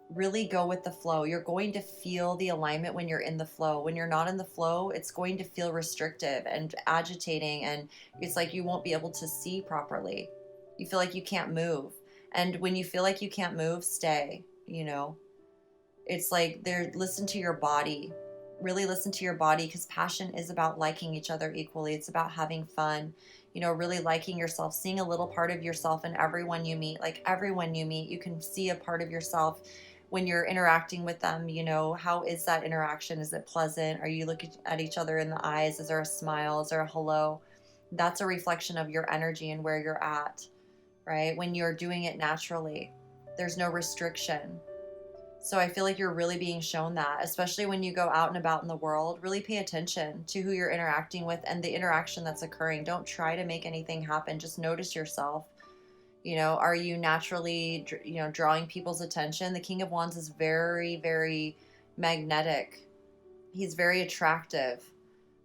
Really go with the flow. You're going to feel the alignment when you're in the flow. When you're not in the flow, it's going to feel restrictive and agitating, and it's like you won't be able to see properly. You feel like you can't move. And when you feel like you can't move, stay, It's like listen to your body. Really listen to your body, because passion is about liking each other equally. It's about having fun, really liking yourself, seeing a little part of yourself in everyone you meet. Like everyone you meet, you can see a part of yourself when you're interacting with them. How is that interaction? Is it pleasant? Are you looking at each other in the eyes? Is there a smile? Is there a hello? That's a reflection of your energy and where you're at, right? When you're doing it naturally, there's no restriction. So I feel like you're really being shown that, especially when you go out and about in the world. Really pay attention to who you're interacting with and the interaction that's occurring. Don't try to make anything happen. Just notice yourself. Are you naturally, drawing people's attention? The King of Wands is very, very magnetic. He's very attractive,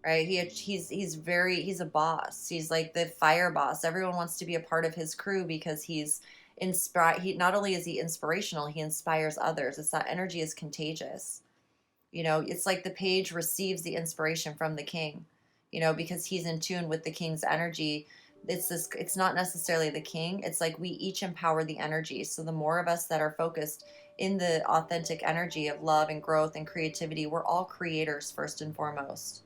right? He's a boss. He's like the fire boss. Everyone wants to be a part of his crew because he's inspired. He not only is he inspirational, he inspires others. It's that energy is contagious. It's like the page receives the inspiration from the king, because he's in tune with the king's energy. It's not necessarily the king. It's like we each empower the energy. So the more of us that are focused in the authentic energy of love and growth and creativity, we're all creators first and foremost.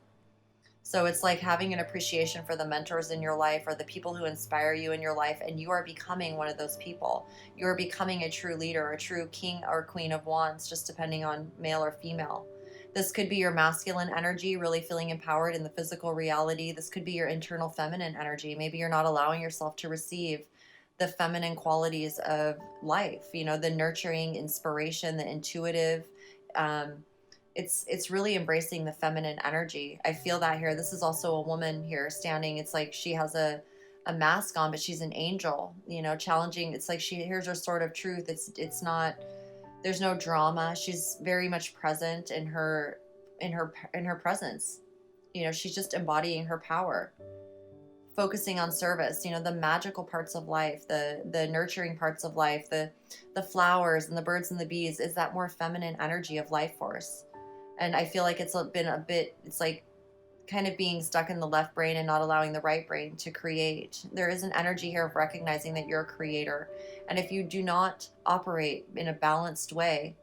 So it's like having an appreciation for the mentors in your life or the people who inspire you in your life, and you are becoming one of those people. You are becoming a true leader, a true king or queen of wands, just depending on male or female. This could be your masculine energy, really feeling empowered in the physical reality. This could be your internal feminine energy. Maybe you're not allowing yourself to receive the feminine qualities of life, the nurturing, inspiration, the intuitive. It's really embracing the feminine energy. I feel that here. This is also a woman here standing. It's like she has a mask on, but she's an angel, challenging. It's like she hears her sword of truth. It's not, there's no drama. She's very much present in her presence. She's just embodying her power, focusing on service, the magical parts of life, the nurturing parts of life, the flowers and the birds and the bees is that more feminine energy of life force. And I feel like it's like kind of being stuck in the left brain and not allowing the right brain to create. There is an energy here of recognizing that you're a creator. And if you do not operate in a balanced way,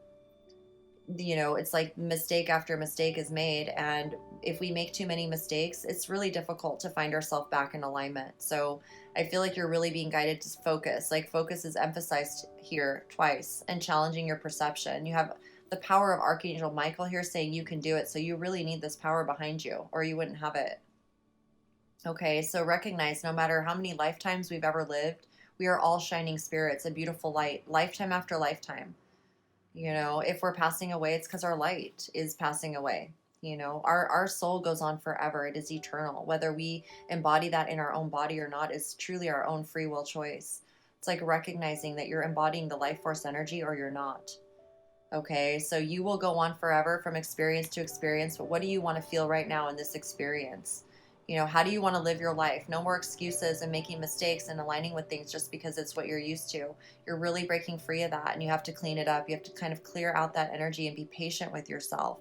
it's like mistake after mistake is made. And if we make too many mistakes, it's really difficult to find ourselves back in alignment. So I feel like you're really being guided to focus. Like focus is emphasized here twice, and challenging your perception. You have the power of Archangel Michael here saying you can do it. So you really need this power behind you or you wouldn't have it. Okay, so recognize no matter how many lifetimes we've ever lived, we are all shining spirits, a beautiful light, lifetime after lifetime. If we're passing away, it's because our light is passing away. Our soul goes on forever. It is eternal. Whether we embody that in our own body or not is truly our own free will choice. It's like recognizing that you're embodying the life force energy or you're not. Okay, so you will go on forever from experience to experience, but what do you want to feel right now in this experience? How do you want to live your life? No more excuses and making mistakes and aligning with things just because it's what you're used to. You're really breaking free of that, and you have to clean it up. You have to kind of clear out that energy and be patient with yourself.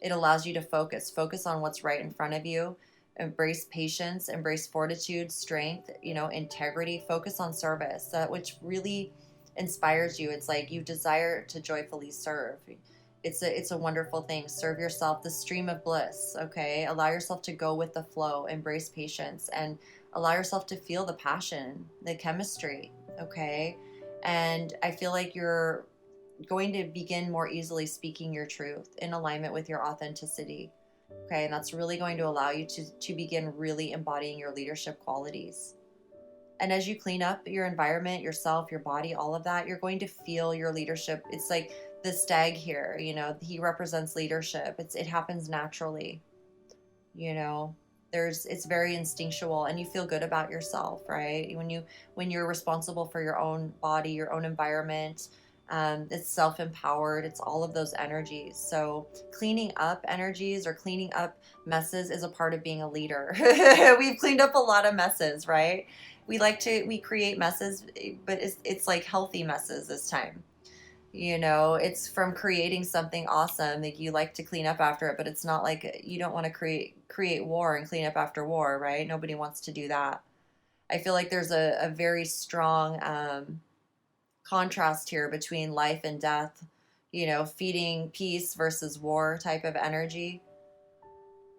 It allows you to focus on what's right in front of you. Embrace patience, embrace fortitude, strength, integrity, focus on service, which really inspires you. It's like you desire to joyfully serve. It's a wonderful thing. Serve yourself, the stream of bliss. Okay, allow yourself to go with the flow, embrace patience, and allow yourself to feel the passion, the chemistry. Okay, and I feel like you're going to begin more easily speaking your truth in alignment with your authenticity. Okay, and that's really going to allow you to begin really embodying your leadership qualities. And as you clean up your environment, yourself, your body, all of that, you're going to feel your leadership. It's like the stag here, he represents leadership. It happens naturally, you know. It's very instinctual, and you feel good about yourself, right? When you're responsible for your own body, your own environment. It's self-empowered. It's all of those energies. So cleaning up energies or cleaning up messes is a part of being a leader. We've cleaned up a lot of messes, right? We create messes, but it's like healthy messes this time. It's from creating something awesome. Like, you like to clean up after it, but it's not like you don't want to create war and clean up after war, right? Nobody wants to do that. I feel like there's a very strong contrast here between life and death, feeding peace versus war type of energy.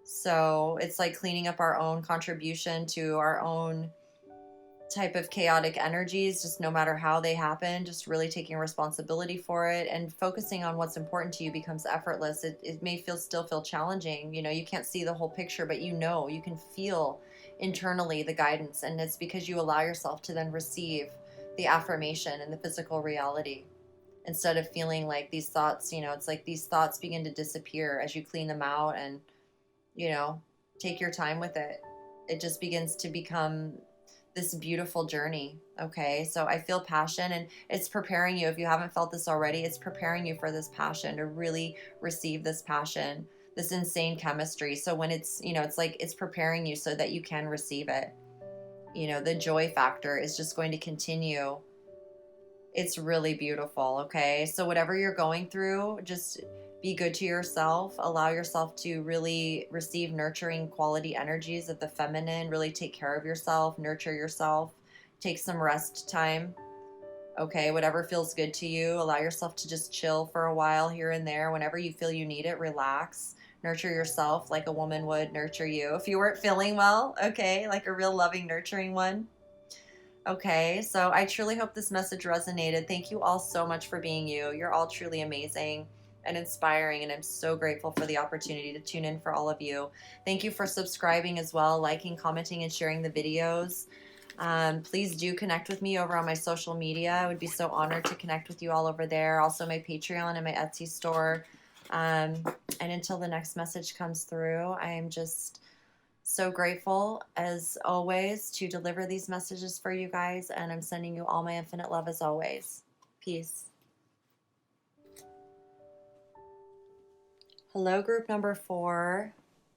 So it's like cleaning up our own contribution to our own type of chaotic energies, just no matter how they happen, just really taking responsibility for it and focusing on what's important to you becomes effortless. It may still feel challenging. You can't see the whole picture, but you can feel internally the guidance. And it's because you allow yourself to then receive the affirmation and the physical reality instead of feeling like these thoughts, it's like these thoughts begin to disappear as you clean them out and, take your time with it. It just begins to become this beautiful journey. Okay. So I feel passion, and it's preparing you. If you haven't felt this already, it's preparing you for this passion, to really receive this passion, this insane chemistry. So when it's like it's preparing you so that you can receive it. The joy factor is just going to continue. It's really beautiful. Okay. So whatever you're going through, just be good to yourself. Allow yourself to really receive nurturing quality energies of the feminine. Really take care of yourself, nurture yourself, take some rest time. Okay. Whatever feels good to you. Allow yourself to just chill for a while here and there. Whenever you feel you need it, relax. Nurture yourself like a woman would nurture you if you weren't feeling well. Okay. Like a real loving, nurturing one. Okay, so I truly hope this message resonated. Thank you all so much for being you. You're all truly amazing and inspiring, and I'm so grateful for the opportunity to tune in for all of you. Thank you for subscribing as well, liking, commenting, and sharing the videos. Please do connect with me over on my social media. I would be so honored to connect with you all over there. Also, my Patreon and my Etsy store. And until the next message comes through, I am just so grateful as always to deliver these messages for you guys, and I'm sending you all my infinite love as always. Peace. Hello, group number 4.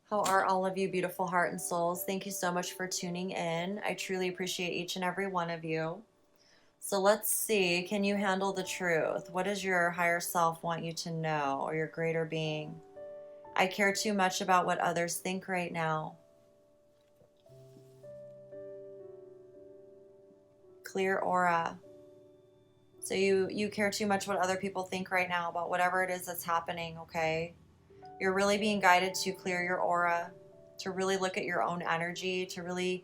How are all of you beautiful heart and souls? Thank you so much for tuning in. I truly appreciate each and every one of you. So let's see, can you handle the truth? What does your higher self want you to know, or your greater being? I care too much about what others think right now. Clear aura. So you care too much what other people think right now about whatever it is that's happening, okay? You're really being guided to clear your aura, to really look at your own energy, to really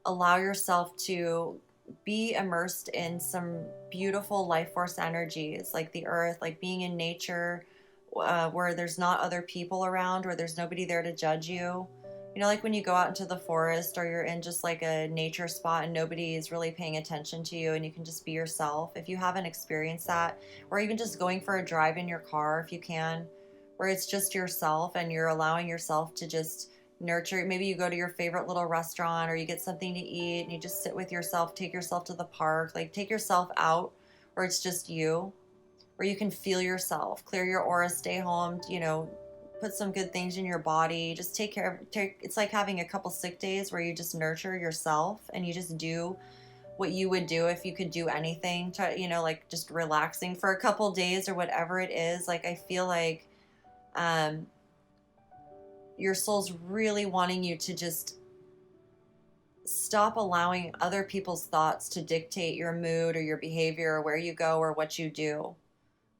allow yourself to be immersed in some beautiful life force energies, like the earth, like being in nature, where there's not other people around, where there's nobody there to judge you. Like when you go out into the forest, or you're in just like a nature spot and nobody is really paying attention to you and you can just be yourself. If you haven't experienced that, or even just going for a drive in your car, if you can, where it's just yourself and you're allowing yourself to just nurture. Maybe you go to your favorite little restaurant, or you get something to eat and you just sit with yourself, take yourself to the park, like take yourself out where it's just you, where you can feel yourself, clear your aura, stay home, put some good things in your body, just it's like having a couple sick days where you just nurture yourself and you just do what you would do if you could do anything to, like just relaxing for a couple days or whatever it is. Like, I feel like your soul's really wanting you to just stop allowing other people's thoughts to dictate your mood or your behavior or where you go or what you do.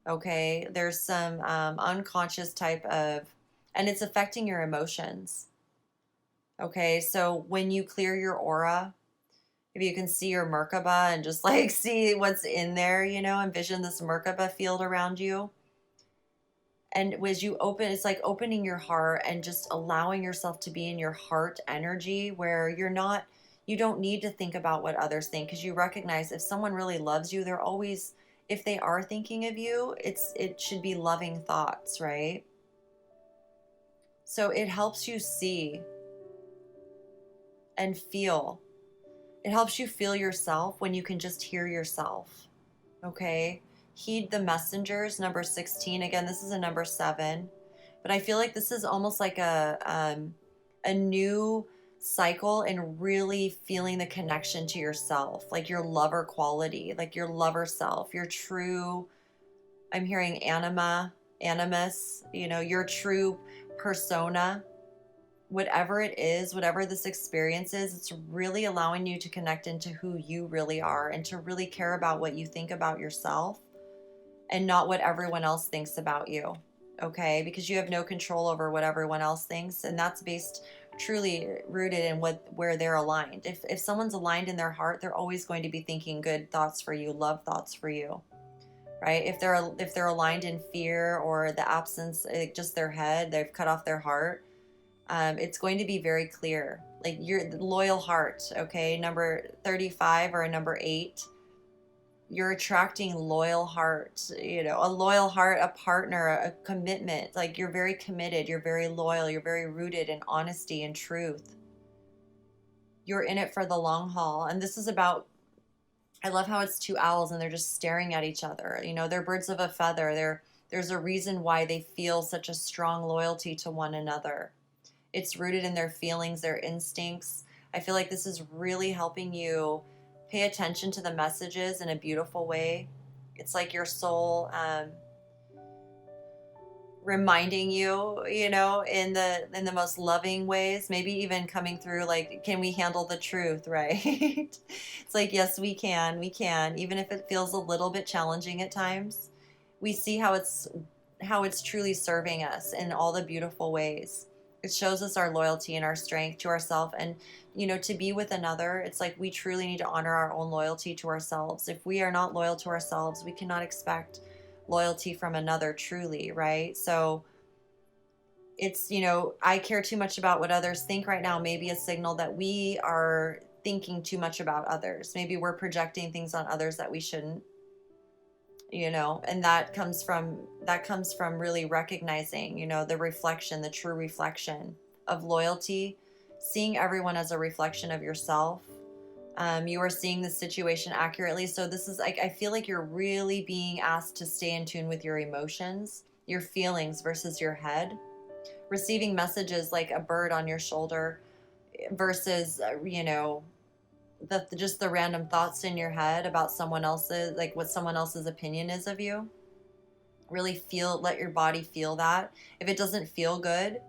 Okay, there's some unconscious type of, and it's affecting your emotions. Okay, so when you clear your aura, if you can see your Merkaba and just like see what's in there, envision this Merkaba field around you. And as you open, it's like opening your heart and just allowing yourself to be in your heart energy, where you're not You don't need to think about what others think, because you recognize if someone really loves you, they're always, if they are thinking of you, it should be loving thoughts, right? So it helps you see and feel. It helps you feel yourself when you can just hear yourself. Okay? Heed the messengers, number 16. Again, this is a number 7. But I feel like this is almost like a new cycle in really feeling the connection to yourself, like your lover quality, like your lover self, your true, I'm hearing animus, your true persona. Whatever it is, whatever this experience is, it's really allowing you to connect into who you really are and to really care about what you think about yourself and not what everyone else thinks about you. Okay? Because you have no control over what everyone else thinks, and that's based truly rooted in where they're aligned. If someone's aligned in their heart, they're always going to be thinking good thoughts for you, love thoughts for you. Right? If they're aligned in fear or the absence, just their head, they've cut off their heart, it's going to be very clear. Like your loyal heart, okay? Number 35 or a number 8, you're attracting loyal heart, a loyal heart, a partner, a commitment. Like you're very committed, you're very loyal, you're very rooted in honesty and truth. You're in it for the long haul. And this is about, I love how it's 2 owls and they're just staring at each other. They're birds of a feather. There's a reason why they feel such a strong loyalty to one another. It's rooted in their feelings, their instincts. I feel like this is really helping you pay attention to the messages in a beautiful way. It's like your soul reminding you, in the most loving ways, maybe even coming through like, can we handle the truth, right? It's like, yes, we can, even if it feels a little bit challenging at times. We see how it's truly serving us in all the beautiful ways. It shows us our loyalty and our strength to ourselves. And, to be with another, it's like we truly need to honor our own loyalty to ourselves. If we are not loyal to ourselves, we cannot expect loyalty from another truly, right? So it's, I care too much about what others think right now, maybe a signal that we are thinking too much about others. Maybe we're projecting things on others that we shouldn't. And that comes from really recognizing, the reflection, the true reflection of loyalty, seeing everyone as a reflection of yourself. You are seeing the situation accurately. So this is like, I feel like you're really being asked to stay in tune with your emotions, your feelings versus your head, receiving messages like a bird on your shoulder versus, just the random thoughts in your head about someone else's, like what someone else's opinion is of you. Really let your body feel that. If it doesn't feel good,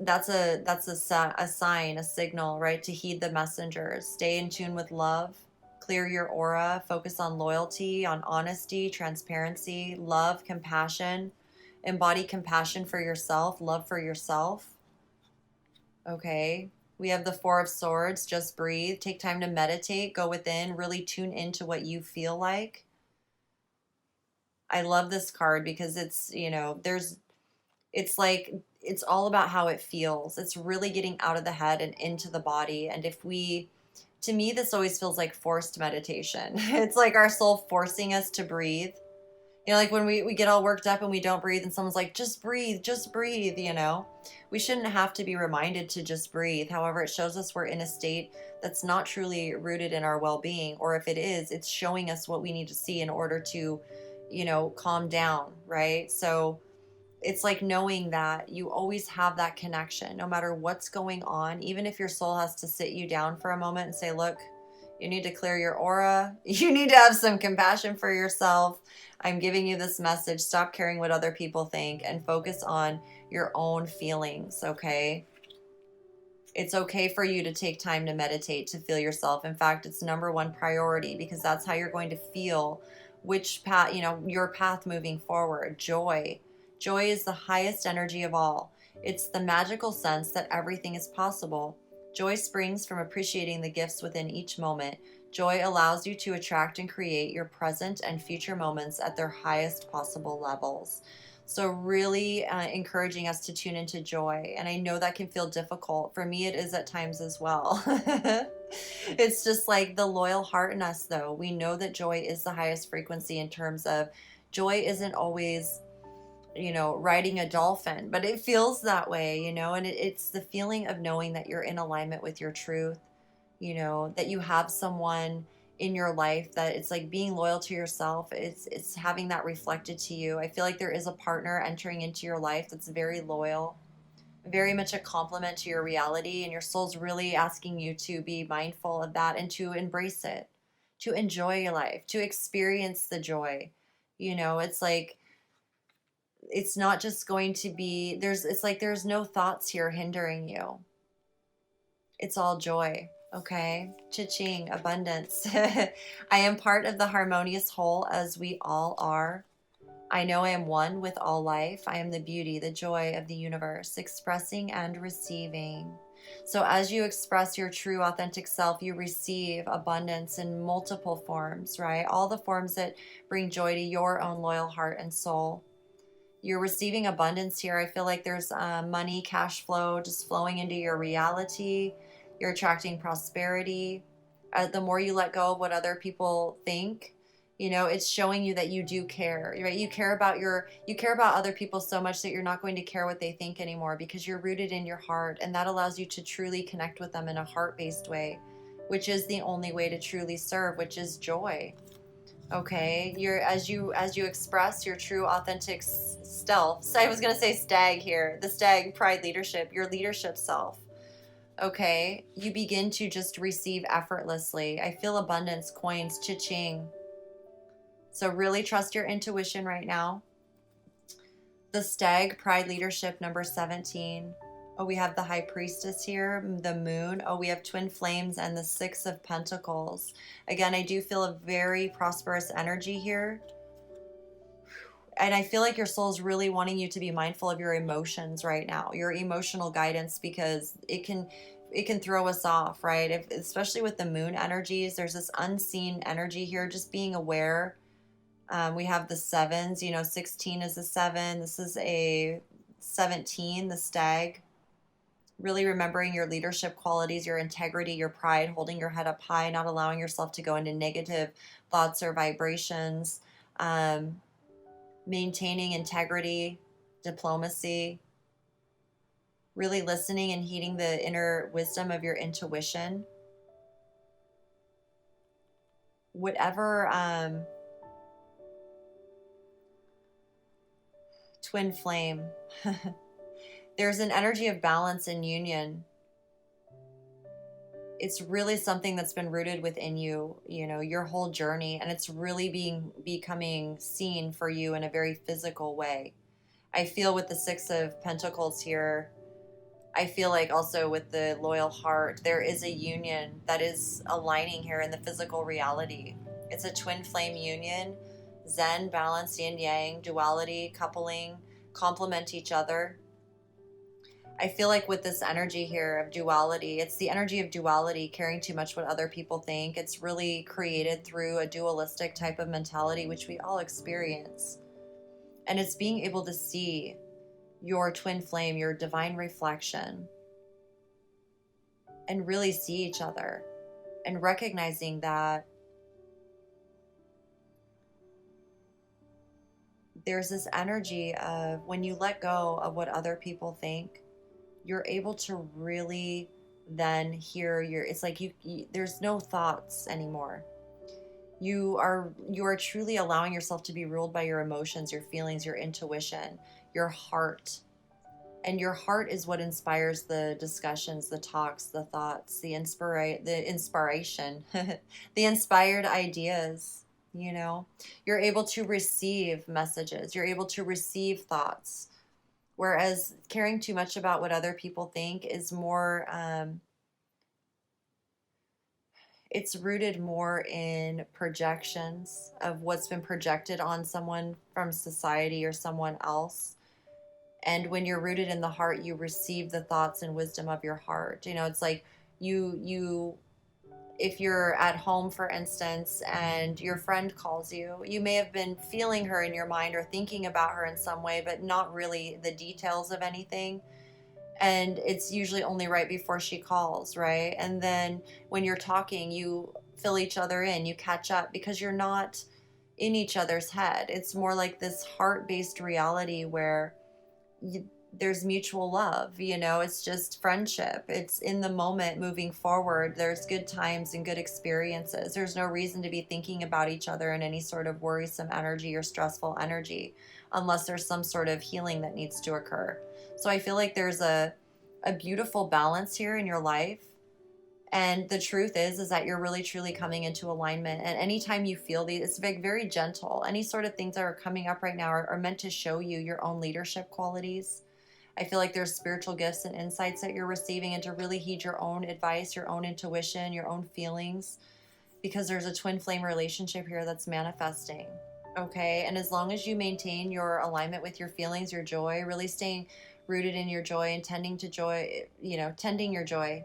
that's a sign, a signal, right? To heed the messengers. Stay in tune with love. Clear your aura. Focus on loyalty, on honesty, transparency, love, compassion. Embody compassion for yourself, love for yourself. Okay. We have the 4 of Swords. Just breathe. Take time to meditate. Go within. Really tune into what you feel like. I love this card because it's, it's like, it's all about how it feels. It's really getting out of the head and into the body. And to me, this always feels like forced meditation. It's like our soul forcing us to breathe. Like when we get all worked up and we don't breathe and someone's like, just breathe, We shouldn't have to be reminded to just breathe. However, it shows us we're in a state that's not truly rooted in our well-being. Or if it is, it's showing us what we need to see in order to, calm down, right? So it's like knowing that you always have that connection, no matter what's going on, even if your soul has to sit you down for a moment and say, look, you need to clear your aura. You need to have some compassion for yourself. I'm giving you this message. Stop caring what other people think and focus on your own feelings, okay? It's okay for you to take time to meditate, to feel yourself. In fact, it's number 1 priority because that's how you're going to feel which path, your path moving forward. Joy. Joy is the highest energy of all. It's the magical sense that everything is possible. Joy springs from appreciating the gifts within each moment. Joy allows you to attract and create your present and future moments at their highest possible levels. So, really encouraging us to tune into joy. And I know that can feel difficult. For me, it is at times as well. It's just like the loyal heart in us, though. We know that joy is the highest frequency in terms of joy isn't always, riding a dolphin, but it feels that way, and it's the feeling of knowing that you're in alignment with your truth, that you have someone in your life, that it's like being loyal to yourself. It's having that reflected to you. I feel like there is a partner entering into your life that's very loyal, very much a complement to your reality, and your soul's really asking you to be mindful of that and to embrace it, to enjoy your life, to experience the joy. It's like it's not just going to be it's like there's no thoughts here hindering you. It's all joy. Okay. Cha-ching, abundance. I am part of the harmonious whole, as we all are. I know I am one with all life. I am the beauty, the joy of the universe, expressing and receiving. So as you express your true authentic self, you receive abundance in multiple forms, right? All the forms that bring joy to your own loyal heart and soul. You're receiving abundance here. I feel like there's money, cash flow just flowing into your reality. You're attracting prosperity. The more you let go of what other people think, it's showing you that you do care, right? You care about other people so much that you're not going to care what they think anymore, because you're rooted in your heart, and that allows you to truly connect with them in a heart-based way, which is the only way to truly serve, which is joy. Okay, you're as you express your true authentic self. So I was gonna say stag here, the stag pride leadership, your leadership self. Okay, you begin to just receive effortlessly. I feel abundance, coins, cha-ching. So really trust your intuition right now. The stag pride leadership number 17. Oh, we have the high priestess here, the moon. Oh, we have twin flames and the 6 of pentacles. Again, I do feel a very prosperous energy here. And I feel like your soul is really wanting you to be mindful of your emotions right now, your emotional guidance, because it can throw us off, right? Especially with the moon energies, there's this unseen energy here, just being aware. We have the 7s, 16 is a 7. This is a 17, the stag. Really remembering your leadership qualities, your integrity, your pride, holding your head up high, not allowing yourself to go into negative thoughts or vibrations, maintaining integrity, diplomacy, really listening and heeding the inner wisdom of your intuition. Whatever twin flame. There's an energy of balance and union. It's really something that's been rooted within you, your whole journey, and it's really becoming seen for you in a very physical way. I feel with the 6 of Pentacles here, I feel like also with the loyal heart, there is a union that is aligning here in the physical reality. It's a twin flame union. Zen, balance, yin yang, duality, coupling, complement each other. I feel like with this energy here of duality, it's the energy of duality, caring too much what other people think. It's really created through a dualistic type of mentality, which we all experience. And it's being able to see your twin flame, your divine reflection, and really see each other, and recognizing that there's this energy of when you let go of what other people think, you're able to really then hear it's like you there's no thoughts anymore. You are truly allowing yourself to be ruled by your emotions, your feelings, your intuition, your heart. And your heart is what inspires the discussions, the talks, the thoughts, the inspiration, the inspired ideas. You're able to receive messages, you're able to receive thoughts. Whereas caring too much about what other people think is more, it's rooted more in projections of what's been projected on someone from society or someone else. And when you're rooted in the heart, you receive the thoughts and wisdom of your heart. It's like you if you're at home, for instance, and your friend calls you, you may have been feeling her in your mind or thinking about her in some way, but not really the details of anything. And it's usually only right before she calls, right? And then when you're talking, you fill each other in, you catch up because you're not in each other's head. It's more like this heart-based reality where there's mutual love, it's just friendship. It's in the moment moving forward. There's good times and good experiences. There's no reason to be thinking about each other in any sort of worrisome energy or stressful energy unless there's some sort of healing that needs to occur. So I feel like there's a beautiful balance here in your life. And the truth is that you're really truly coming into alignment. And anytime you feel these, it's very, very gentle. Any sort of things that are coming up right now are meant to show you your own leadership qualities. I feel like there's spiritual gifts and insights that you're receiving, and to really heed your own advice, your own intuition, your own feelings, because there's a twin flame relationship here that's manifesting. Okay. And as long as you maintain your alignment with your feelings, your joy, really staying rooted in your joy and tending to joy, tending your joy,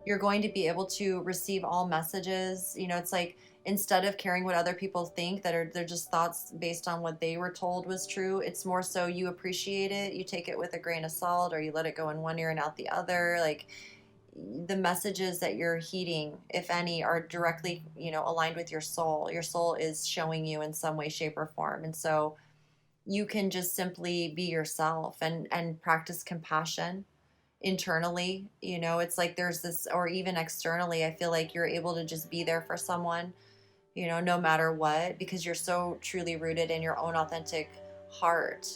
you're going to be able to receive all messages. It's like, instead of caring what other people think, they're just thoughts based on what they were told was true, it's more so you appreciate it, you take it with a grain of salt, or you let it go in one ear and out the other. Like, the messages that you're heeding, if any, are directly, aligned with your soul. Your soul is showing you in some way, shape, or form. And so you can just simply be yourself and practice compassion internally. It's like there's this, or even externally, I feel like you're able to just be there for someone, no matter what, because you're so truly rooted in your own authentic heart,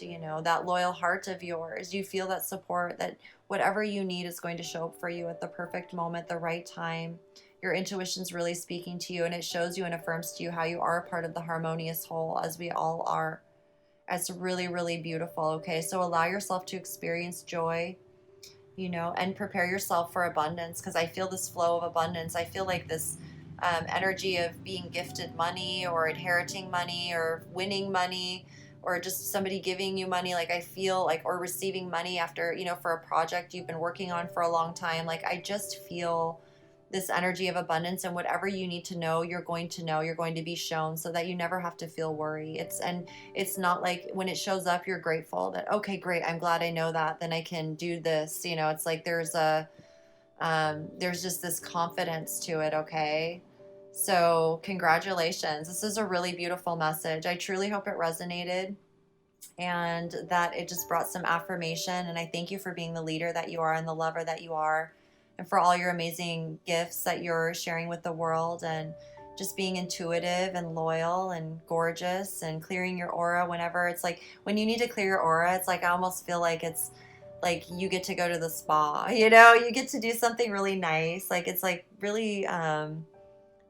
that loyal heart of yours. You feel that support, that whatever you need is going to show up for you at the perfect moment, the right time. Your intuition's really speaking to you, and it shows you and affirms to you how you are a part of the harmonious whole, as we all are. It's really, really beautiful. Okay, so allow yourself to experience joy, and prepare yourself for abundance, because I feel this flow of abundance. I feel like this energy of being gifted money, or inheriting money, or winning money, or just somebody giving you money. Like, I feel like, or receiving money after, for a project you've been working on for a long time. Like, I just feel this energy of abundance, and whatever you need to know, you're going to be shown, so that you never have to feel worry. It's not like when it shows up, you're grateful that, okay, great, I'm glad I know that, then I can do this. It's like there's just this confidence to it. Okay. So congratulations. This is a really beautiful message. I truly hope it resonated, and that it just brought some affirmation. And I thank you for being the leader that you are, and the lover that you are, and for all your amazing gifts that you're sharing with the world, and just being intuitive and loyal and gorgeous, and clearing your aura whenever. It's like, when you need to clear your aura, it's like, I almost feel like it's like you get to go to the spa, you get to do something really nice. Like, it's like really,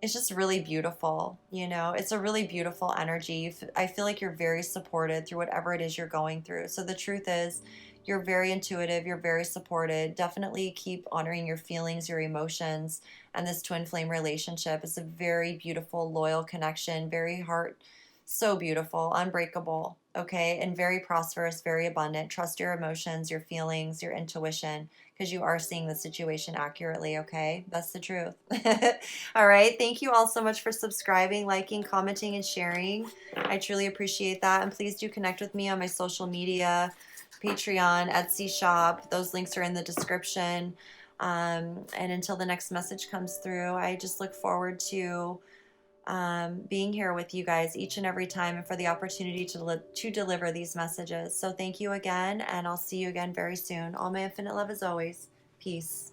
it's just really beautiful. It's a really beautiful energy. I feel like you're very supported through whatever it is you're going through. So the truth is, you're very intuitive, you're very supported. Definitely keep honoring your feelings, your emotions, and this twin flame relationship is a very beautiful, loyal connection, very heart, so beautiful, unbreakable, okay, and very prosperous, very abundant. Trust your emotions, your feelings, your intuition, because you are seeing the situation accurately, okay? That's the truth. All right. Thank you all so much for subscribing, liking, commenting, and sharing. I truly appreciate that. And please do connect with me on my social media, Patreon, Etsy shop. Those links are in the description. And until the next message comes through, I just look forward to being here with you guys each and every time, and for the opportunity to deliver these messages. So thank you again, and I'll see you again very soon. All my infinite love as always. Peace.